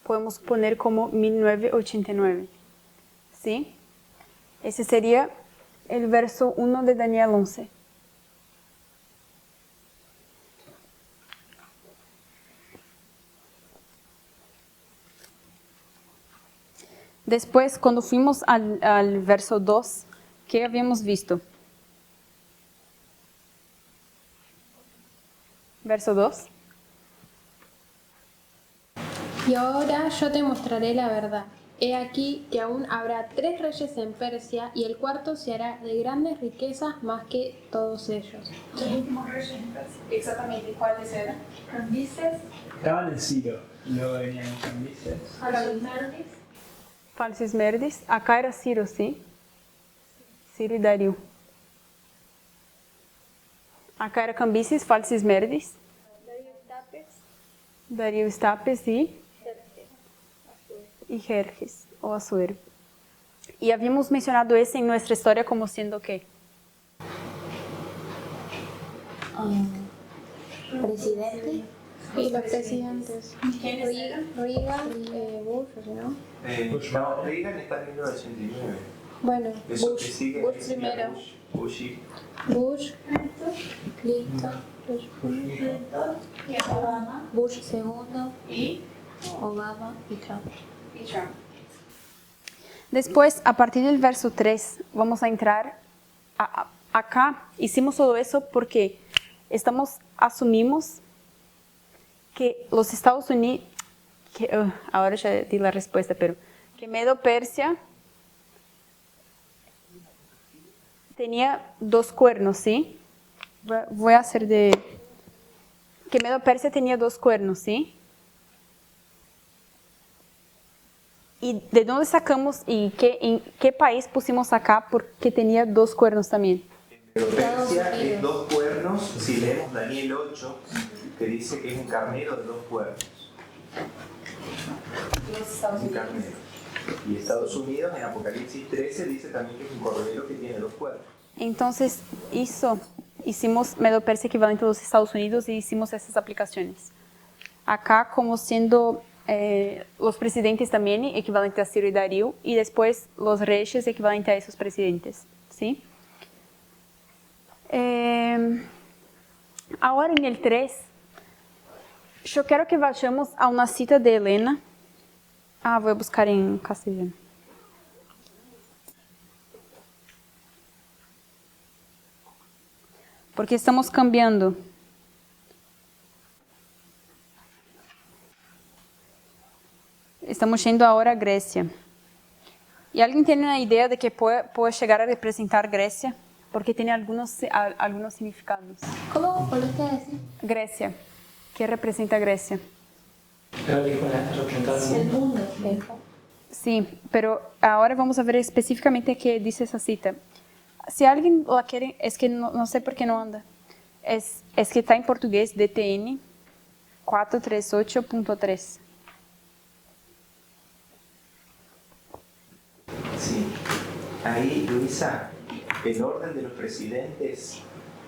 Speaker 1: podemos poner como 1989, ¿sí? Ese sería el verso 1 de Daniel 11. Después, cuando fuimos al verso 2, ¿qué habíamos visto? Verso 2.
Speaker 8: Y ahora yo te mostraré la verdad. He aquí que aún habrá 3 reyes en Persia, y el cuarto se hará de grandes riquezas más que todos ellos.
Speaker 3: Los últimos reyes en Persia.
Speaker 1: Exactamente, ¿cuáles eran?
Speaker 4: Cambises,
Speaker 6: Estaban en Ciro, y luego venían Cambises.
Speaker 4: Alexandris,
Speaker 1: Falcismerdis. Acá era Ciro, ¿sí? Ciro y Darío. Acá era Cambises, Falcismerdis. Darío Estapes y Jerjes, o Asuero. Y habíamos mencionado ese en nuestra historia como siendo ¿qué?
Speaker 7: Presidente.
Speaker 8: Y los presidentes.
Speaker 1: ¿Quiénes eran?
Speaker 8: Reagan, Bush, ¿no?
Speaker 2: No, Reagan está en 1989.
Speaker 8: Bueno,
Speaker 2: Eso
Speaker 8: Bush,
Speaker 2: que sigue
Speaker 8: Bush
Speaker 2: sería
Speaker 8: primero.
Speaker 2: Bush y
Speaker 8: Bush,
Speaker 7: Clinton.
Speaker 3: Clinton y Obama.
Speaker 7: Bush segundo.
Speaker 1: Y
Speaker 7: Obama y Trump.
Speaker 1: Trump. Después, a partir del verso 3, vamos a entrar acá. Hicimos todo eso porque asumimos que los Estados Unidos, ahora ya di la respuesta, pero que Medo-Persia tenía 2 cuernos, ¿sí? Voy a hacer que Medo-Persia tenía 2 cuernos, ¿sí? ¿Y de dónde sacamos y en qué país pusimos acá porque tenía 2 cuernos también?
Speaker 2: Pero Persia es 2 cuernos, si leemos Daniel 8, que dice que es un carnero de 2 cuernos. Un carnero. Y Estados Unidos en Apocalipsis 13 dice también que es un cordero que tiene 2 cuernos.
Speaker 1: Entonces, hicimos Medo-Persia equivalente a los Estados Unidos y hicimos esas aplicaciones. Acá como siendo los presidentes también equivalente a Ciro y Darío, y después los reyes equivalente a esos presidentes, ¿sí? Ahora en el 3, yo quiero que vayamos a una cita de Helena. Voy a buscar en castellano. Porque estamos cambiando. Estamos yendo ahora a Grecia. ¿Y alguien tiene una idea de que puede llegar a representar Grecia? Porque tiene algunos significados.
Speaker 7: ¿Cómo volviste a decir?
Speaker 1: Grecia. ¿Qué representa Grecia?
Speaker 6: Creo que con la representación.
Speaker 4: el mundo.
Speaker 1: Sí, pero ahora vamos a ver específicamente qué dice esa cita. Si alguien la quiere, es que no sé por qué no anda. Es que está en portugués, DTN 438.3.
Speaker 2: Sí. Ahí, Luisa, el orden de los presidentes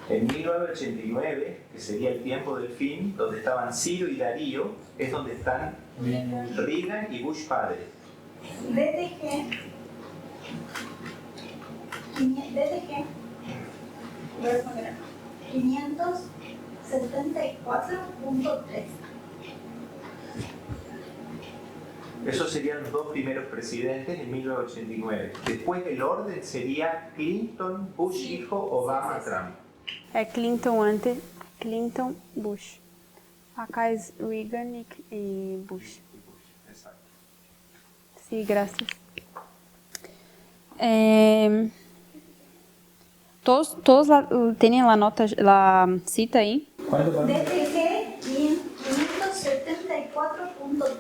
Speaker 2: en 1989, que sería el tiempo del fin, donde estaban Ciro y Darío, es donde están Reagan y Bush padre.
Speaker 3: DTG 574.3.
Speaker 2: Esos serían los 2 primeros presidentes en 1989. Después el orden sería Clinton, Bush hijo, Obama, Trump.
Speaker 1: Clinton antes, Clinton, Bush. Acá es Reagan y Bush.
Speaker 2: Exacto.
Speaker 1: Sí, gracias. Todos tienen la cita ahí.
Speaker 6: ¿Cuánto podemos?
Speaker 3: DTG 574.3.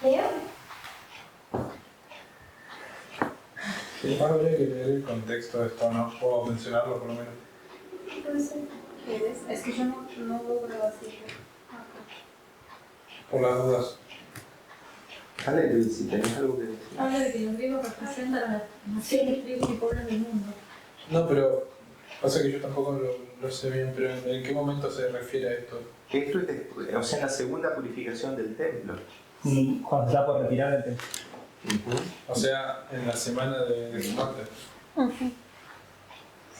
Speaker 3: ¿Leo?
Speaker 5: Sí, habría que leer el contexto de esto, ¿no? Puedo mencionarlo por lo menos.
Speaker 1: Es que yo no logro así.
Speaker 5: Por las dudas.
Speaker 2: Dale, Luis, si tenés algo que decir.
Speaker 4: Habla de que los griegos representan a las naciones, tribus y pueblos del mundo.
Speaker 5: No, pero pasa que yo tampoco lo sé bien, pero ¿en qué momento se refiere a esto?
Speaker 2: Esto es o sea, la segunda purificación del templo.
Speaker 6: Cuando se está por retirar del templo.
Speaker 5: O sea, en la semana de su muerte.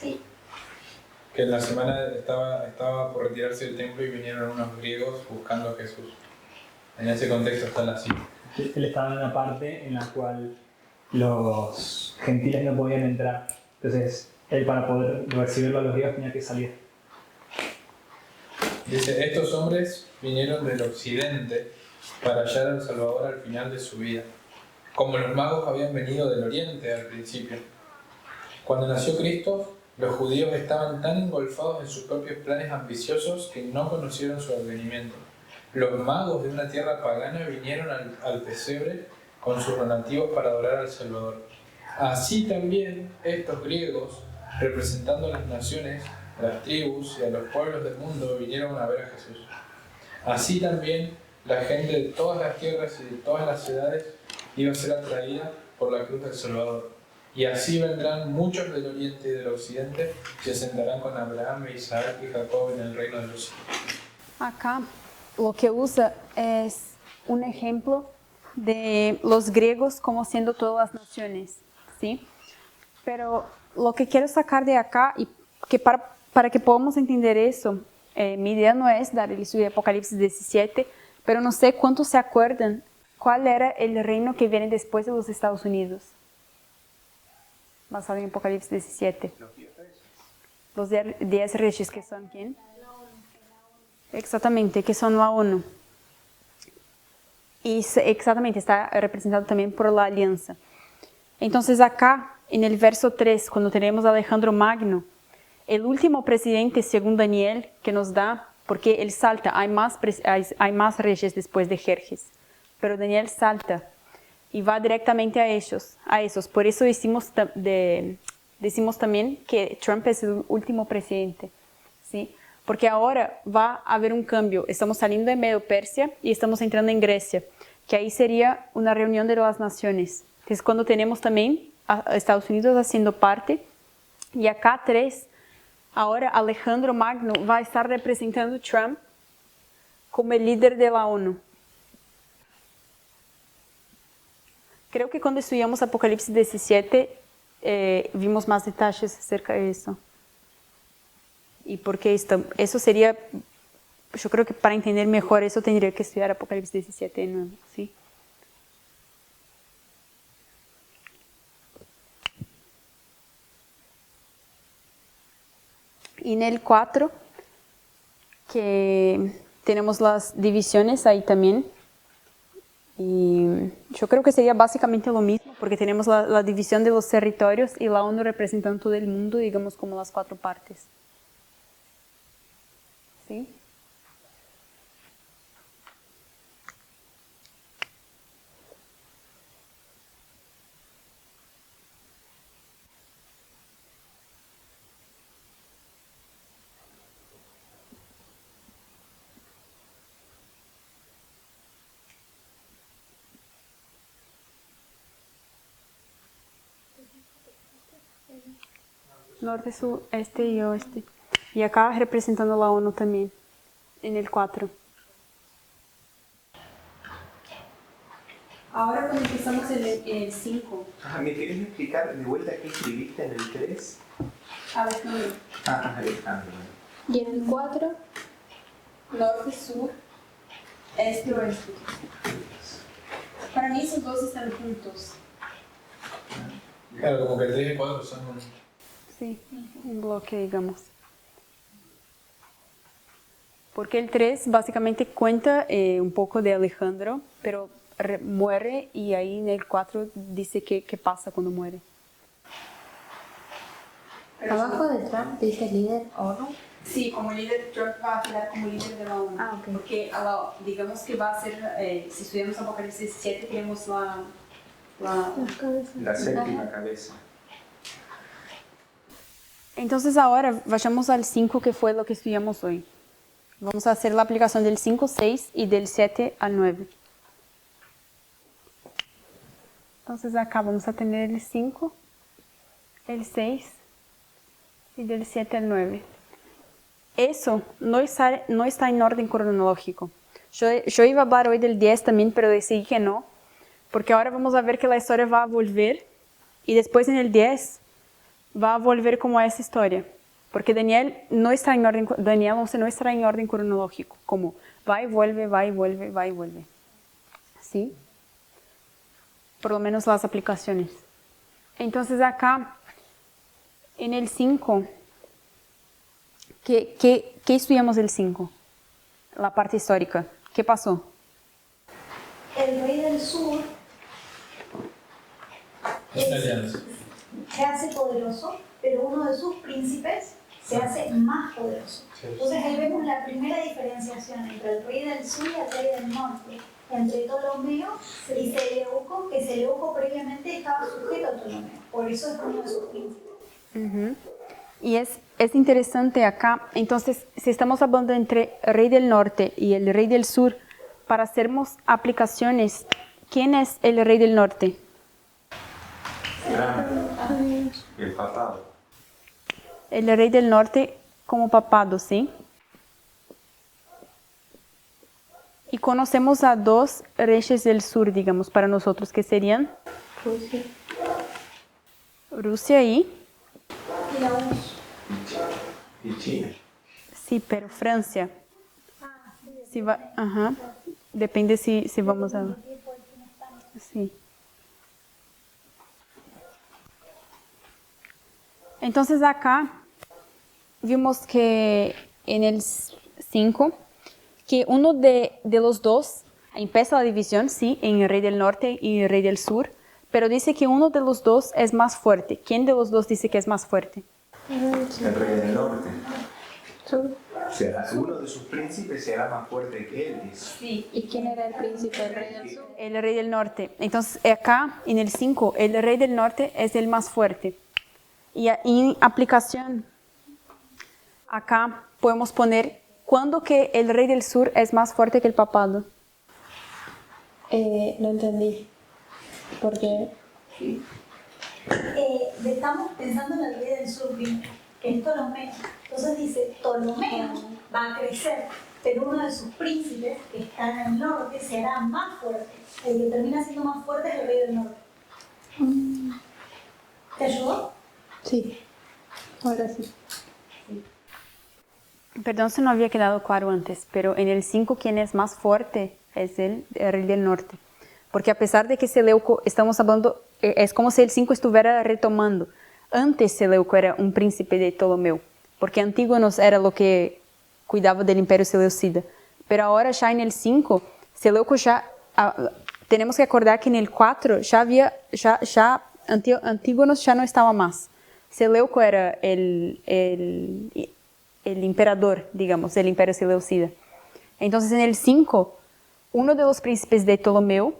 Speaker 3: Sí.
Speaker 5: Que en la semana estaba por retirarse del templo y vinieron unos griegos buscando a Jesús. En ese contexto está la cita.
Speaker 6: Él estaba en una parte en la cual los gentiles no podían entrar. Entonces, él para poder recibirlo a los griegos tenía que salir.
Speaker 5: Dice, estos hombres vinieron del occidente para hallar al Salvador al final de su vida, como los magos habían venido del oriente al principio. Cuando nació Cristo, los judíos estaban tan engolfados en sus propios planes ambiciosos que no conocieron su advenimiento. Los magos de una tierra pagana vinieron al pesebre con sus donativos para adorar al Salvador. Así también estos griegos, representando a las naciones, a las tribus y a los pueblos del mundo, vinieron a ver a Jesús. Así también la gente de todas las tierras y de todas las ciudades iba a ser atraída por la cruz del Salvador. Y así vendrán muchos del oriente y del occidente y se sentarán con Abraham, Isaac y Jacob en el reino de los cielos.
Speaker 1: Acá lo que usa es un ejemplo de los griegos como siendo todas las naciones, ¿sí? Pero lo que quiero sacar de acá, y que para que podamos entender eso, mi idea no es dar el estudio de Apocalipsis 17, pero no sé cuántos se acuerdan cuál era el reino que viene después de los Estados Unidos, basado en Apocalipsis 17. Los 10 reyes, que son ¿quién? Exactamente, que son la ONU. Y exactamente, está representado también por la alianza. Entonces acá, en el verso 3, cuando tenemos a Alejandro Magno, el último presidente, según Daniel, que nos da, porque él salta, hay más reyes después de Jerjes, pero Daniel salta y va directamente a esos. Por eso decimos también que Trump es el último presidente, ¿sí? Porque ahora va a haber un cambio. Estamos saliendo de Medio Persia y estamos entrando en Grecia, que ahí sería una reunión de las naciones. Es cuando tenemos también a Estados Unidos haciendo parte. Y acá 3, ahora Alejandro Magno va a estar representando a Trump como el líder de la ONU. Creo que cuando estudiamos Apocalipsis 17, vimos más detalles acerca de eso. Y porque eso sería, yo creo que para entender mejor eso tendría que estudiar Apocalipsis 17 de nuevo, ¿sí? Y en el 4, que tenemos las divisiones ahí también. Y yo creo que sería básicamente lo mismo, porque tenemos la división de los territorios y la ONU representando todo el mundo, digamos como las 4 partes. ¿Sí? Norte, sur, este y oeste. Y acá representando la ONU también, en el 4. Ahora cuando empezamos en el 5.
Speaker 2: ¿Me querés explicar de vuelta qué escribiste en el 3?
Speaker 1: Alejandro.
Speaker 2: Alejandro.
Speaker 8: Y en el 4,
Speaker 1: Norte, sur, este y oeste. Para mí esos dos están juntos.
Speaker 5: Claro, como que el 3 y el 4 son un...
Speaker 1: Sí, un bloque, digamos. Porque el 3 básicamente cuenta un poco de Alejandro, pero muere y ahí en el 4 dice qué pasa cuando muere.
Speaker 7: Abajo de Trump dice líder ONU.
Speaker 1: Sí, como líder, Trump va a quedar como líder de la ONU.
Speaker 7: Ah, ok.
Speaker 1: Porque digamos que va a ser, si estudiamos Apocalipsis 17, tenemos
Speaker 2: La séptima cabeza.
Speaker 1: Entonces ahora vayamos al 5, que fue lo que estudiamos hoy. Vamos a hacer la aplicación del 5, 6 y del 7 al 9. Entonces acá vamos a tener el 5, el 6 y del 7 al 9. Eso no está en orden cronológico. Yo iba a hablar hoy del 10 también, pero decidí que no, porque ahora vamos a ver que la historia va a volver y después en el 10 va a volver como a esa historia. Porque Daniel 11 no estará en orden cronológico, como va y vuelve, va y vuelve, va y vuelve. ¿sí? Por lo menos las aplicaciones. Entonces acá, en el 5, ¿qué estudiamos del 5? La parte histórica. ¿Qué pasó?
Speaker 3: El rey del sur se hace poderoso, pero uno de sus príncipes se hace más poderoso. Entonces ahí vemos la primera diferenciación entre el rey del sur y el rey del norte, entre Ptolomeo y Seleuco, que Seleuco previamente estaba sujeto a Ptolomeo, por eso es uno de sus príncipes.
Speaker 1: Y es interesante acá, entonces, si estamos hablando entre el rey del norte y el rey del sur, para hacernos aplicaciones, ¿quién es el rey del norte?
Speaker 2: El papado.
Speaker 1: El rey del norte como papado, ¿sí? Y conocemos a dos reyes del sur, digamos, para nosotros, que serían Rusia y
Speaker 3: La URSS.
Speaker 2: Y China.
Speaker 1: sí, pero Francia. Sí, ajá. Depende si vamos a... Sí. Entonces acá vimos que en el 5, que uno de los dos empieza la división, sí, en el rey del norte y el rey del sur, pero dice que uno de los dos es más fuerte. ¿Quién de los dos dice que es más fuerte?
Speaker 2: El rey del norte. O sea, uno de sus príncipes será más fuerte que él, dice.
Speaker 1: Sí.
Speaker 8: ¿Y quién era el príncipe del rey del sur?
Speaker 1: El rey del norte. Entonces acá en el 5, el rey del norte es el más fuerte. Y en aplicación, acá podemos poner, ¿cuándo que el rey del sur es más fuerte que el papado?
Speaker 8: No entendí. ¿Por qué?
Speaker 3: Estamos pensando en el rey del sur primero, que es Ptolomeo. Entonces dice, Ptolomeo va a crecer, pero uno de sus príncipes, que está en el norte, será más fuerte. El que termina siendo más fuerte es el rey del norte. ¿Te ayudó?
Speaker 8: Sí, ahora sí.
Speaker 1: Perdón si no había quedado claro antes, pero en el 5 quien es más fuerte es el rey del norte. Porque a pesar de que Seleuco, estamos hablando, es como si el 5 estuviera retomando. Antes Seleuco era un príncipe de Ptolomeo, porque Antígonos era lo que cuidaba del imperio seleucida. Pero ahora ya en el 5, Seleuco ya, tenemos que acordar que en el 4 Antígonos ya no estaba más. Seleuco era el imperador, digamos, del imperio seleucida. Entonces en el 5, uno de los príncipes de Ptolomeo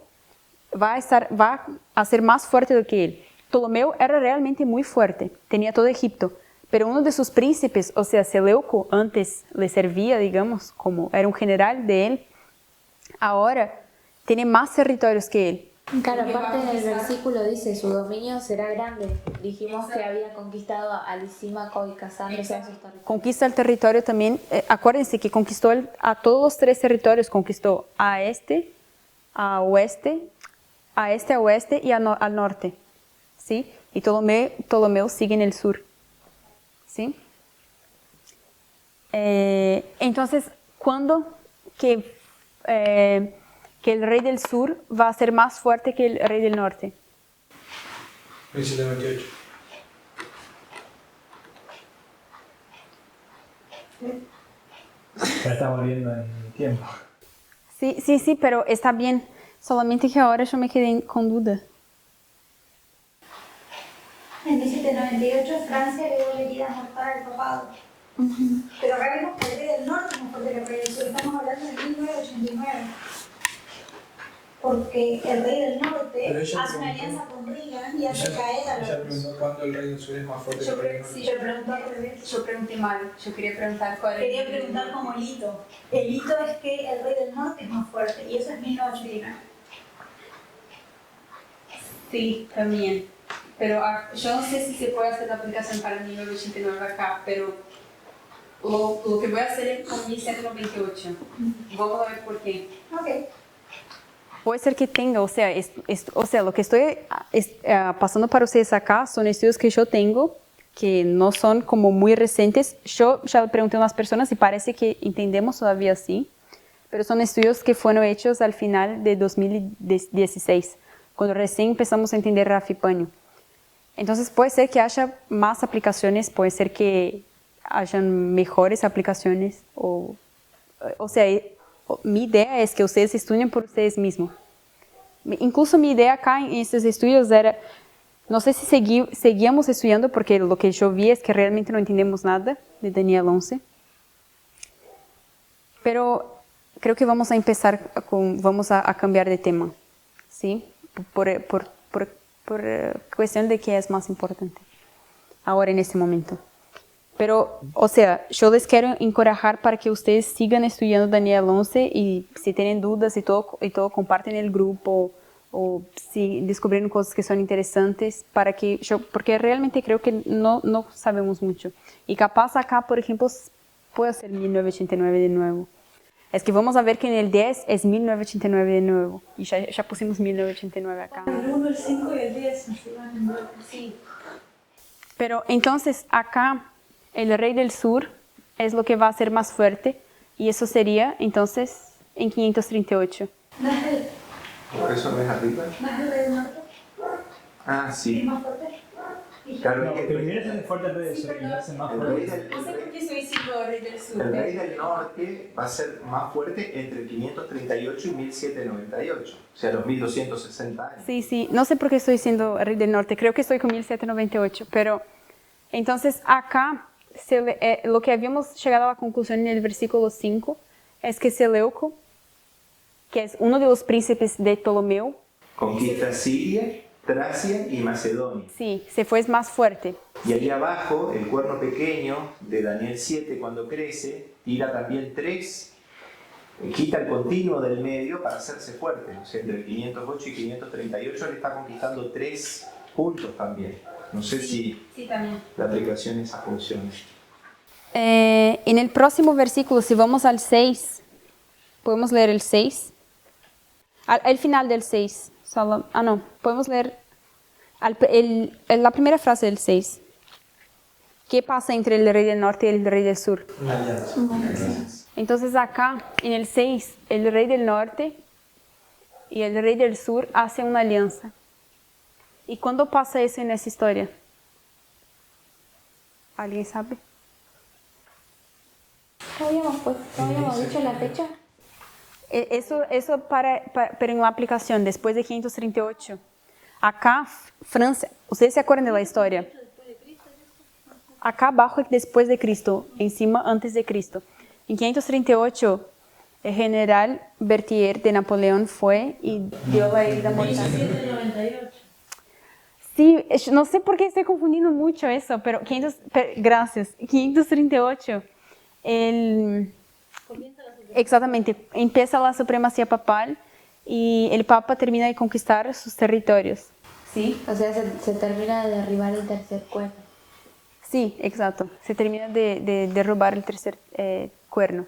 Speaker 1: va a ser más fuerte do que él. Ptolomeo era realmente muy fuerte, tenía todo Egipto, pero uno de sus príncipes, o sea, Seleuco, antes le servía, digamos, como era un general de él, ahora tiene más territorios que él.
Speaker 7: Claro, aparte en el versículo dice, su dominio será grande. Dijimos que había conquistado a Lisímaco y casándose a esos territorios.
Speaker 1: Conquista el territorio también, acuérdense que conquistó a todos los 3 territorios, conquistó a este, a oeste y al norte, ¿sí? Y Ptolomeo sigue en el sur, ¿sí? Entonces, ¿cuándo que el rey del sur va a ser más fuerte que el rey del norte?
Speaker 5: 1728.
Speaker 6: Ya está volviendo en tiempo.
Speaker 1: Sí, pero está bien. Solamente que ahora yo me quedé con duda.
Speaker 3: En 1798 Francia le dio la herida mortal al papado. Pero acá vemos que el rey del norte es más fuerte que el rey del sur. Estamos hablando de 1989. Porque el rey del norte hace una alianza con Reagan y hace caer a
Speaker 5: Ella
Speaker 3: los...
Speaker 5: preguntó cuándo el rey del sur es más fuerte que el rey del norte.
Speaker 3: Sí, yo pregunté al revés.
Speaker 1: Yo pregunté mal. Yo quería preguntar cuál
Speaker 3: Quería preguntar como el hito. El hito es que el rey del norte es más fuerte y eso es 1989.
Speaker 1: Sí, también. Pero yo no sé si se puede hacer la aplicación para el 1989 acá, pero lo que voy a hacer es con 1198. Vamos a ver por qué.
Speaker 3: Ok.
Speaker 1: Puede ser que tenga, o sea, lo que estoy pasando para ustedes acá son estudios que yo tengo, que no son como muy recientes. Yo ya le pregunté a unas personas y parece que entendemos todavía así, pero son estudios que fueron hechos al final de 2016, cuando recién empezamos a entender Rafipanio. Entonces puede ser que haya más aplicaciones, puede ser que hayan mejores aplicaciones, o sea, mi idea es que ustedes estudien por ustedes mismos. Incluso mi idea acá en estos estudios era, no sé si seguíamos estudiando, porque lo que yo vi es que realmente no entendemos nada de Daniel 11, pero creo que vamos a empezar vamos a cambiar de tema, ¿sí? Por cuestión de qué es más importante ahora en este momento. Pero, o sea, yo les quiero encorajar para que ustedes sigan estudiando Daniel 11 y si tienen dudas y todo comparten el grupo o si descubrieron cosas que son interesantes porque realmente creo que no sabemos mucho. Y capaz acá, por ejemplo, puedo hacer 1989 de nuevo. Es que vamos a ver que en el 10 es 1989 de nuevo. Y ya pusimos 1989 acá.
Speaker 4: El 1, el 5 y el 10. Sí.
Speaker 1: Pero entonces acá el rey del sur es lo que va a ser más fuerte. Y eso sería entonces en 538.
Speaker 2: ¿Por eso no es arriba?
Speaker 3: ¿No es el rey del norte?
Speaker 2: Ah, sí.
Speaker 3: ¿Es más fuerte?
Speaker 2: Claro,
Speaker 6: No,
Speaker 2: es que
Speaker 6: primero se hace fuerte el rey del sur y hace más
Speaker 2: el
Speaker 6: fuerte.
Speaker 2: rey del-
Speaker 1: No sé por qué estoy diciendo rey del sur.
Speaker 2: el rey del norte va a ser más fuerte entre 538 y 1798, o sea, los 1260 años.
Speaker 1: Sí, no sé por qué estoy diciendo rey del norte, creo que estoy con 1798, pero entonces acá lo que habíamos llegado a la conclusión en el versículo 5 es que Seleuco, que es uno de los príncipes de Ptolomeo,
Speaker 2: Conquista Siria, Tracia y Macedonia.
Speaker 1: sí, se fue más fuerte.
Speaker 2: Y ahí abajo, el cuerno pequeño de Daniel 7, cuando crece, tira también 3, quita el continuo del medio para hacerse fuerte. O sea, entre 508 y 538 él está conquistando 3 puntos también. No sé si
Speaker 1: También.
Speaker 2: la aplicación esa funciona.
Speaker 1: En el próximo versículo, si vamos al 6, podemos leer el 6. Al final del 6. No, podemos leer la primera frase del 6. ¿Qué pasa entre el rey del norte y el rey del sur?
Speaker 5: Una alianza.
Speaker 1: Entonces acá, en el 6, el rey del norte y el rey del sur hacen una alianza. ¿Y cuándo pasa eso en esa historia? ¿Alguien sabe?
Speaker 7: ¿No habíamos dicho la fecha?
Speaker 1: Eso pero en la aplicación, después de 538. Acá, Francia, ¿ustedes se acuerdan de la historia? Acá abajo es después de Cristo, encima antes de Cristo. En 538, el general Berthier de Napoleón fue y dio la herida mortal.
Speaker 4: 1798.
Speaker 1: Sí, no sé por qué estoy confundiendo mucho eso, pero gracias. 538, exactamente, empieza la supremacía papal y el Papa termina de conquistar sus territorios. ¿Sí?
Speaker 7: O sea, se termina de derribar el tercer cuerno.
Speaker 1: Sí, exacto. Se termina de derrubar el tercer cuerno.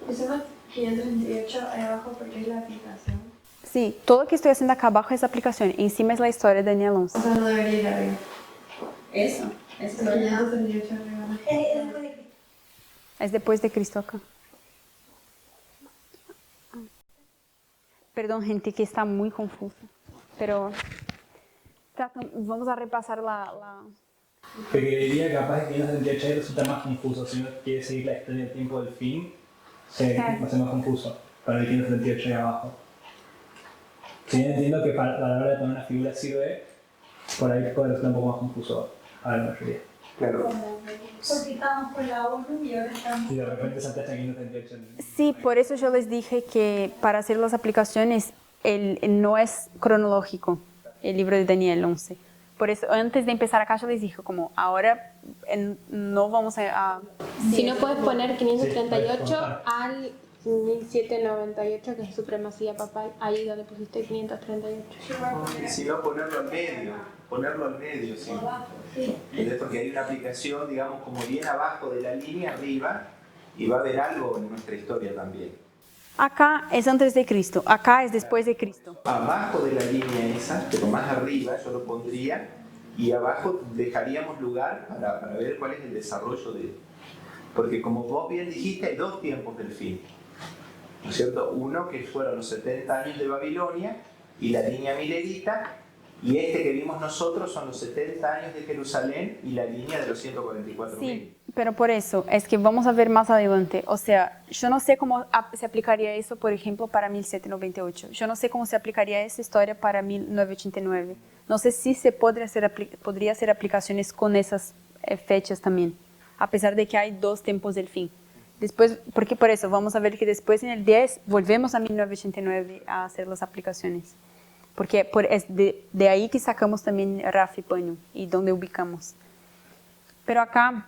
Speaker 8: Decimos 538 ahí abajo porque es la aplicación.
Speaker 1: Sí, todo lo que estoy haciendo acá abajo es aplicación. Encima es la historia de Daniel 11.
Speaker 8: O sea, no debería ir arriba.
Speaker 4: Eso.
Speaker 8: Porque 538 arriba.
Speaker 1: Es después de Cristo acá. Perdón, gente, que está muy confusa. Pero vamos a repasar la...
Speaker 6: Te diría capaz que 538 resulta más confuso. Si uno quiere seguir la historia del tiempo del fin, se va a ser más confuso para el 538 ahí abajo. Si bien entiendo que para la hora de poner una figura sirve, por ahí puede resultar un poco más confuso a la mayoría.
Speaker 2: Claro.
Speaker 3: Porque estábamos con la ONU y ahora estamos...
Speaker 6: Y de repente saltaste a 538.
Speaker 1: Sí, por eso yo les dije que para hacer las aplicaciones no es cronológico el libro de Daniel 11. Por eso, antes de empezar acá, yo les dije como, ahora no vamos a...
Speaker 8: Si no puedes poner 538
Speaker 6: Sí,
Speaker 8: al 1798, que es supremacía papal, ahí donde pusiste 538.
Speaker 2: Y si no, ponerlo al medio, sí. ¿Entendés? Porque hay una aplicación, digamos, como bien abajo de la línea, arriba, y va a haber algo en nuestra historia también.
Speaker 1: Acá es antes de Cristo, acá es después de Cristo.
Speaker 2: Abajo de la línea esa, pero más arriba, yo lo pondría, y abajo dejaríamos lugar para ver cuál es el desarrollo Porque como vos bien dijiste, hay dos tiempos del fin, ¿no es cierto? Uno que fueron los 70 años de Babilonia y la línea milerita, y este que vimos nosotros son los 70 años de Jerusalén y la línea de los 144.000.
Speaker 1: Sí, pero por eso, es que vamos a ver más adelante. O sea, yo no sé cómo se aplicaría eso, por ejemplo, para 1798. Yo no sé cómo se aplicaría esa historia para 1989. No sé si se podría hacer aplicaciones con esas fechas también, a pesar de que hay dos tiempos del fin. Después, porque por eso, vamos a ver que después en el 10 volvemos a 1989 a hacer las aplicaciones. Porque es de ahí que sacamos también Raf y Paño y donde ubicamos. Pero acá,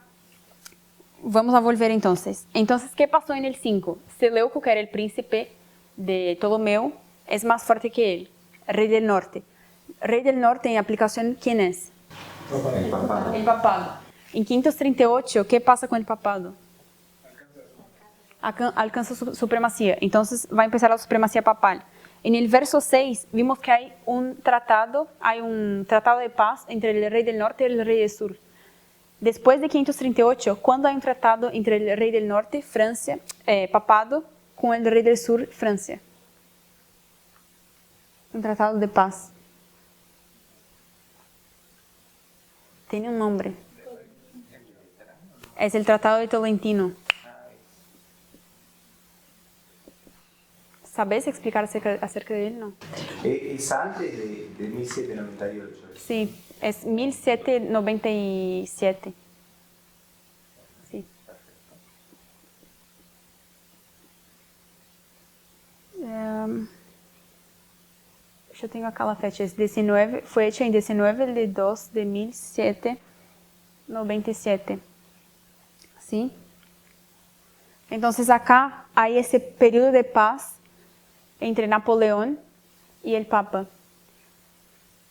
Speaker 1: vamos a volver entonces. Entonces, ¿qué pasó en el 5? Seleuco, que era el príncipe de Ptolomeo, es más fuerte que él, rey del norte. Rey del norte en aplicación, ¿quién es?
Speaker 2: El papado.
Speaker 1: El papado. En 538, ¿qué pasa con el papado? Alcanza su supremacía. Entonces, va a empezar la supremacía papal. En el verso 6 vimos que hay un tratado de paz entre el rey del norte y el rey del sur. Después de 538, ¿cuándo hay un tratado entre el rey del norte, Francia, papado, con el rey del sur, Francia? Un tratado de paz. Tiene un nombre. Es el Tratado de Tolentino. ¿Sabes explicar acerca de él? No.
Speaker 2: Es antes de 1798.
Speaker 1: Sí, es 1797. Sí. Yo tengo acá la fecha, es 19, fue hecha en 19 de 2 de 1797. ¿Sí? Entonces acá hay ese periodo de paz entre Napoleón y el Papa.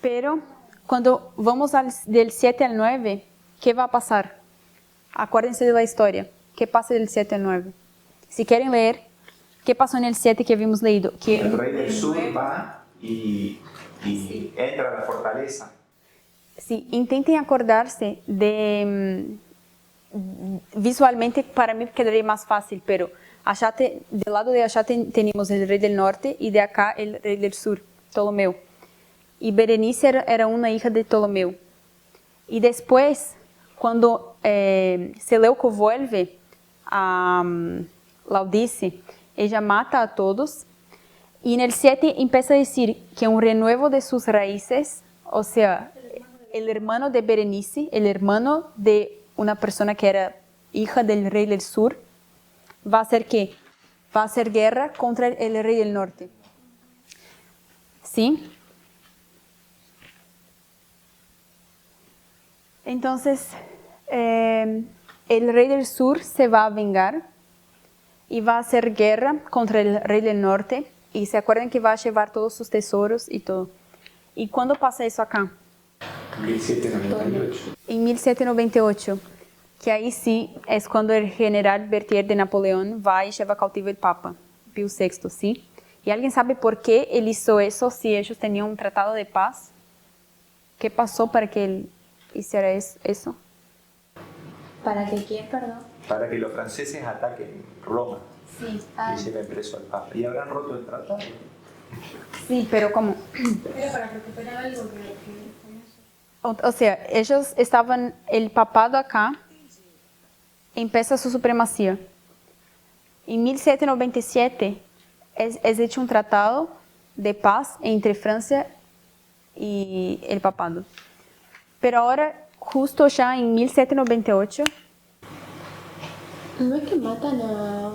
Speaker 1: Pero cuando vamos del 7 al 9, ¿qué va a pasar? Acuérdense de la historia. ¿Qué pasa del 7 al 9? Si quieren leer, ¿qué pasó en el 7 que habíamos leído? Que
Speaker 2: el rey del sur va y entra a la fortaleza. Sí,
Speaker 1: intenten acordarse de... visualmente para mí quedaría más fácil, pero allá del lado de allá tenemos el rey del norte y de acá el rey del sur, Ptolomeo. Y Berenice era una hija de Ptolomeo. Y después, cuando Seleuco vuelve a Laodice, ella mata a todos. Y en el 7 empieza a decir que un renuevo de sus raíces, o sea, el hermano de Berenice, el hermano de una persona que era hija del rey del sur, va a hacer ¿qué? Va a hacer guerra contra el rey del norte. ¿Sí? Entonces, el rey del sur se va a vengar y va a hacer guerra contra el rey del norte. Y se acuerdan que va a llevar todos sus tesoros y todo. ¿Y cuándo pasa eso acá?
Speaker 2: 1798.
Speaker 1: En 1798, que ahí sí es cuando el general Berthier de Napoleón va y lleva cautivo el Papa, Pío VI, ¿sí? ¿Y alguien sabe por qué él hizo eso si ellos tenían un tratado de paz? ¿Qué pasó para que él hiciera eso?
Speaker 7: ¿Para que quién, perdón?
Speaker 2: Para que los franceses ataquen Roma
Speaker 7: Sí.
Speaker 2: y lleven preso al Papa. Y habrán roto el tratado.
Speaker 1: Sí, pero ¿cómo?
Speaker 8: Era para recuperar algo que
Speaker 1: O sea, ellos estaban, el papado acá, empieza su supremacía. En 1797 es hecho un tratado de paz entre Francia y el papado. Pero ahora, justo ya en 1798...
Speaker 8: no es que matan a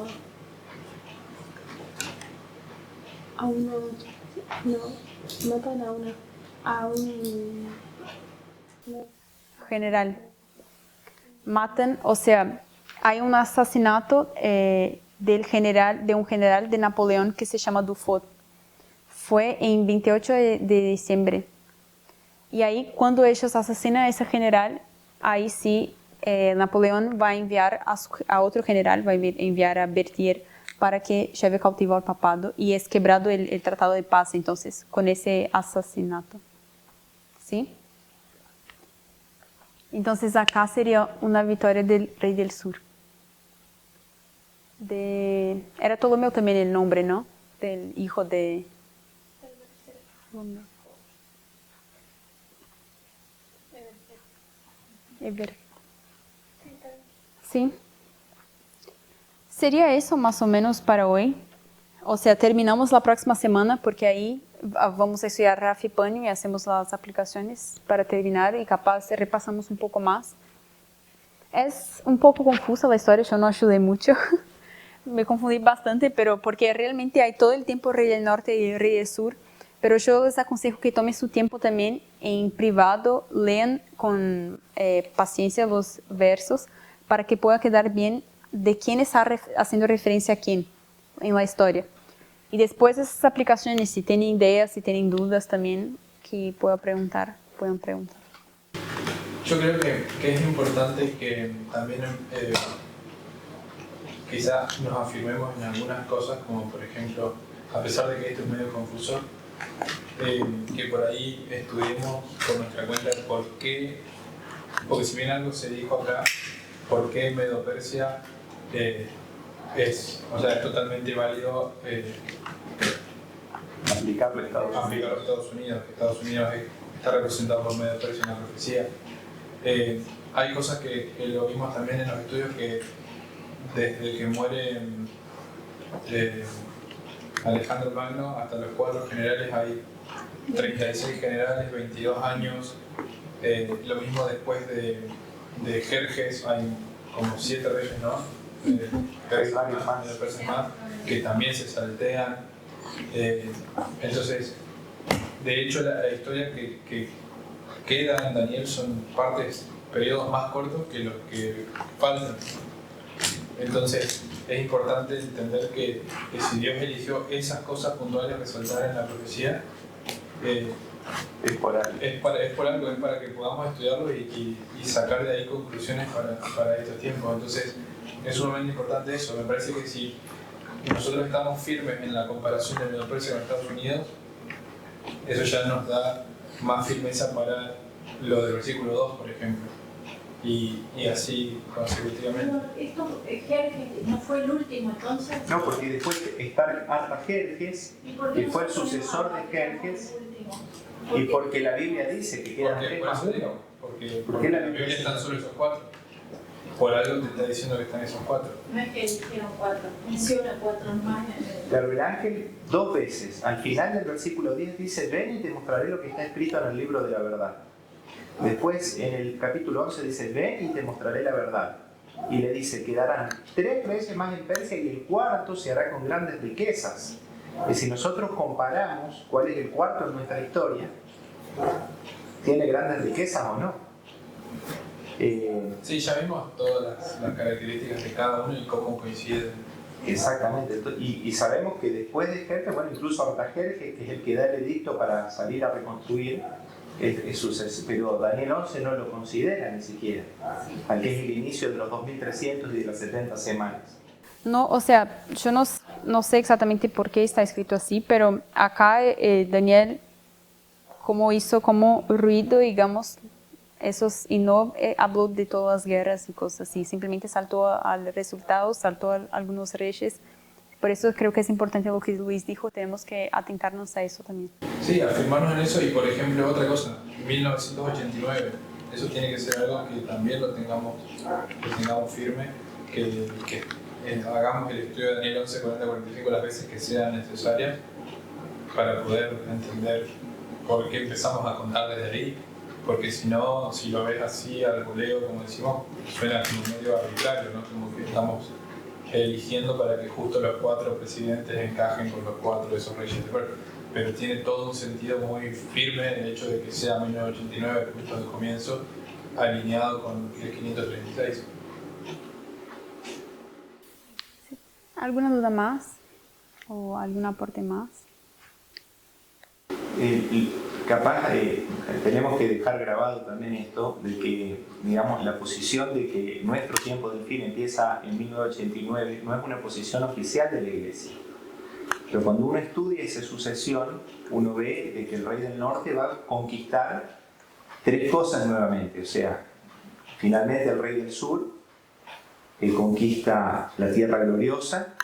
Speaker 8: uno, no, matan a un
Speaker 1: general. Matan, o sea, hay un asesinato de un general de Napoleón que se llama Dufault. Fue en 28 de diciembre. Y ahí, cuando ellos asesinan a ese general, ahí sí, Napoleón va a enviar a otro general, va a enviar a Berthier para que lleve cautivo al papado y es quebrado el tratado de paz, entonces, con ese asesinato. ¿Sí? Entonces acá sería una victoria del rey del sur. Era Ptolomeo también el nombre, ¿no? Del hijo de... Ever. Sí. Sería eso más o menos para hoy. O sea, terminamos la próxima semana porque ahí vamos a estudiar Rafa y Panio y hacemos las aplicaciones para terminar y capaz repasamos un poco más. Es un poco confusa la historia, yo no ayudé mucho. Me confundí bastante, pero porque realmente hay todo el tiempo Rey del Norte y Rey del Sur. Pero yo les aconsejo que tomen su tiempo también en privado, lean con paciencia los versos para que pueda quedar bien de quién está haciendo referencia a quién en la historia. Y después de esas aplicaciones, si tienen ideas, si tienen dudas también, que puedan preguntar.
Speaker 5: Yo creo que es importante que también quizá nos afirmemos en algunas cosas, como por ejemplo, a pesar de que esto es medio confuso, que por ahí estudiemos por nuestra cuenta por qué, porque si bien algo se dijo acá, por qué Medo-Persia es totalmente válido
Speaker 2: Aplicarlo a
Speaker 5: Estados Unidos, que Estados Unidos está representado por Medo-Persia en la profecía. Hay cosas que lo vimos también en los estudios, que desde que muere Alejandro Magno hasta los 4 generales hay 36 generales, 22 años. Lo mismo después de Jerjes, hay como 7 reyes, ¿no? Persas más, que también se saltean. Entonces, de hecho, la historia que queda en Daniel son periodos más cortos que los que faltan. Entonces, es importante entender que si Dios eligió esas cosas puntuales resaltar en la profecía,
Speaker 2: es por algo.
Speaker 5: Es para que podamos estudiarlo y sacar de ahí conclusiones para estos tiempos. Entonces, es sumamente importante eso. Me parece que si nosotros estamos firmes en la comparación de Medo-Persia con Estados Unidos, eso ya nos da más firmeza para lo del versículo 2, por ejemplo. Y así consecutivamente.
Speaker 4: Esto, Jerjes, ¿no fue el último entonces?
Speaker 2: No, porque después está Artajerjes, que fue el sucesor de Jerjes, y porque la Biblia dice que quedan 3 más 1.
Speaker 5: Porque la Biblia están solo esos 4. Por algo te está diciendo que están esos 4.
Speaker 4: No es que dijeron 4, menciona 4 más.
Speaker 2: Pero el ángel 2 veces, al final del versículo 10 dice: ven y te mostraré lo que está escrito en el libro de la verdad. Después en el capítulo 11 dice: ven y te mostraré la verdad. Y le dice: quedarán 3 reyes más en Persia y el 4º se hará con grandes riquezas. Y si nosotros comparamos cuál es el 4º en nuestra historia, ¿tiene grandes riquezas o no?
Speaker 5: Sí, ya vimos todas las características de cada uno y cómo coinciden.
Speaker 2: Exactamente, y sabemos que después de Jerjes, bueno, incluso Artajerjes, que es el que da el edicto para salir a reconstruir, pero Daniel 11 no lo considera ni siquiera, al que es el inicio de los 2300 y de las 70 semanas.
Speaker 1: No, o sea, yo no sé exactamente por qué está escrito así, pero acá Daniel hizo como ruido, digamos, y no habló de todas las guerras y cosas así, simplemente saltó al resultado, saltó a algunos reyes. Por eso creo que es importante lo que Luis dijo, tenemos que atentarnos a eso también.
Speaker 5: Sí, afirmarnos en eso. Y por ejemplo, otra cosa, 1989, eso tiene que ser algo que también lo tengamos firme, que hagamos el estudio de Daniel 11, 40, 45 las veces que sean necesarias para poder entender por qué empezamos a contar desde ahí. Porque si no, si lo ves así al voleo, como decimos, suena como medio arbitrario, ¿no? Como que estamos eligiendo para que justo los 4 presidentes encajen con los 4 de esos reyes. Pero tiene todo un sentido muy firme el hecho de que sea 1989, justo al comienzo, alineado con el 536.
Speaker 1: ¿Alguna duda más? ¿O algún aporte más?
Speaker 2: Capaz tenemos que dejar grabado también esto, de que, digamos, la posición de que nuestro tiempo del fin empieza en 1989 no es una posición oficial de la Iglesia. Pero cuando uno estudia esa sucesión, uno ve de que el rey del norte va a conquistar 3 cosas nuevamente. O sea, finalmente el rey del sur, conquista la Tierra Gloriosa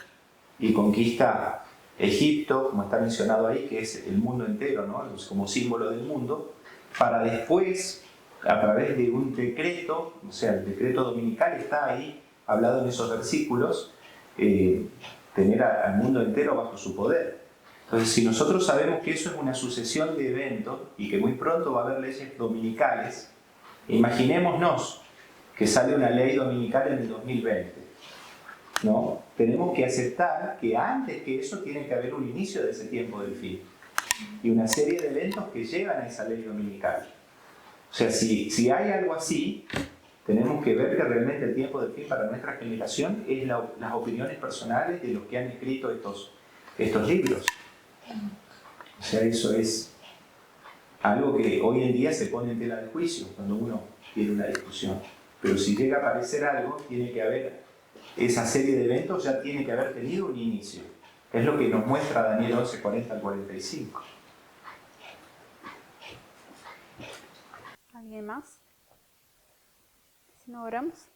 Speaker 2: y conquista Egipto, como está mencionado ahí, que es el mundo entero, ¿no? Como símbolo del mundo, para después, a través de un decreto, o sea, el decreto dominical está ahí, hablado en esos versículos, tener al mundo entero bajo su poder. Entonces, si nosotros sabemos que eso es una sucesión de eventos y que muy pronto va a haber leyes dominicales, imaginémonos que sale una ley dominical en el 2020, ¿no? Tenemos que aceptar que antes que eso tiene que haber un inicio de ese tiempo del fin y una serie de eventos que llevan a esa ley dominical. O sea, si hay algo así, tenemos que ver que realmente el tiempo del fin para nuestra generación es las opiniones personales de los que han escrito estos libros. O sea, eso es algo que hoy en día se pone en tela de juicio cuando uno tiene una discusión. Pero si llega a aparecer algo, tiene que haber esa serie de eventos, ya tiene que haber tenido un inicio. Es lo que nos muestra Daniel 11, 40 al 45.
Speaker 1: ¿Alguien más? Si no oramos.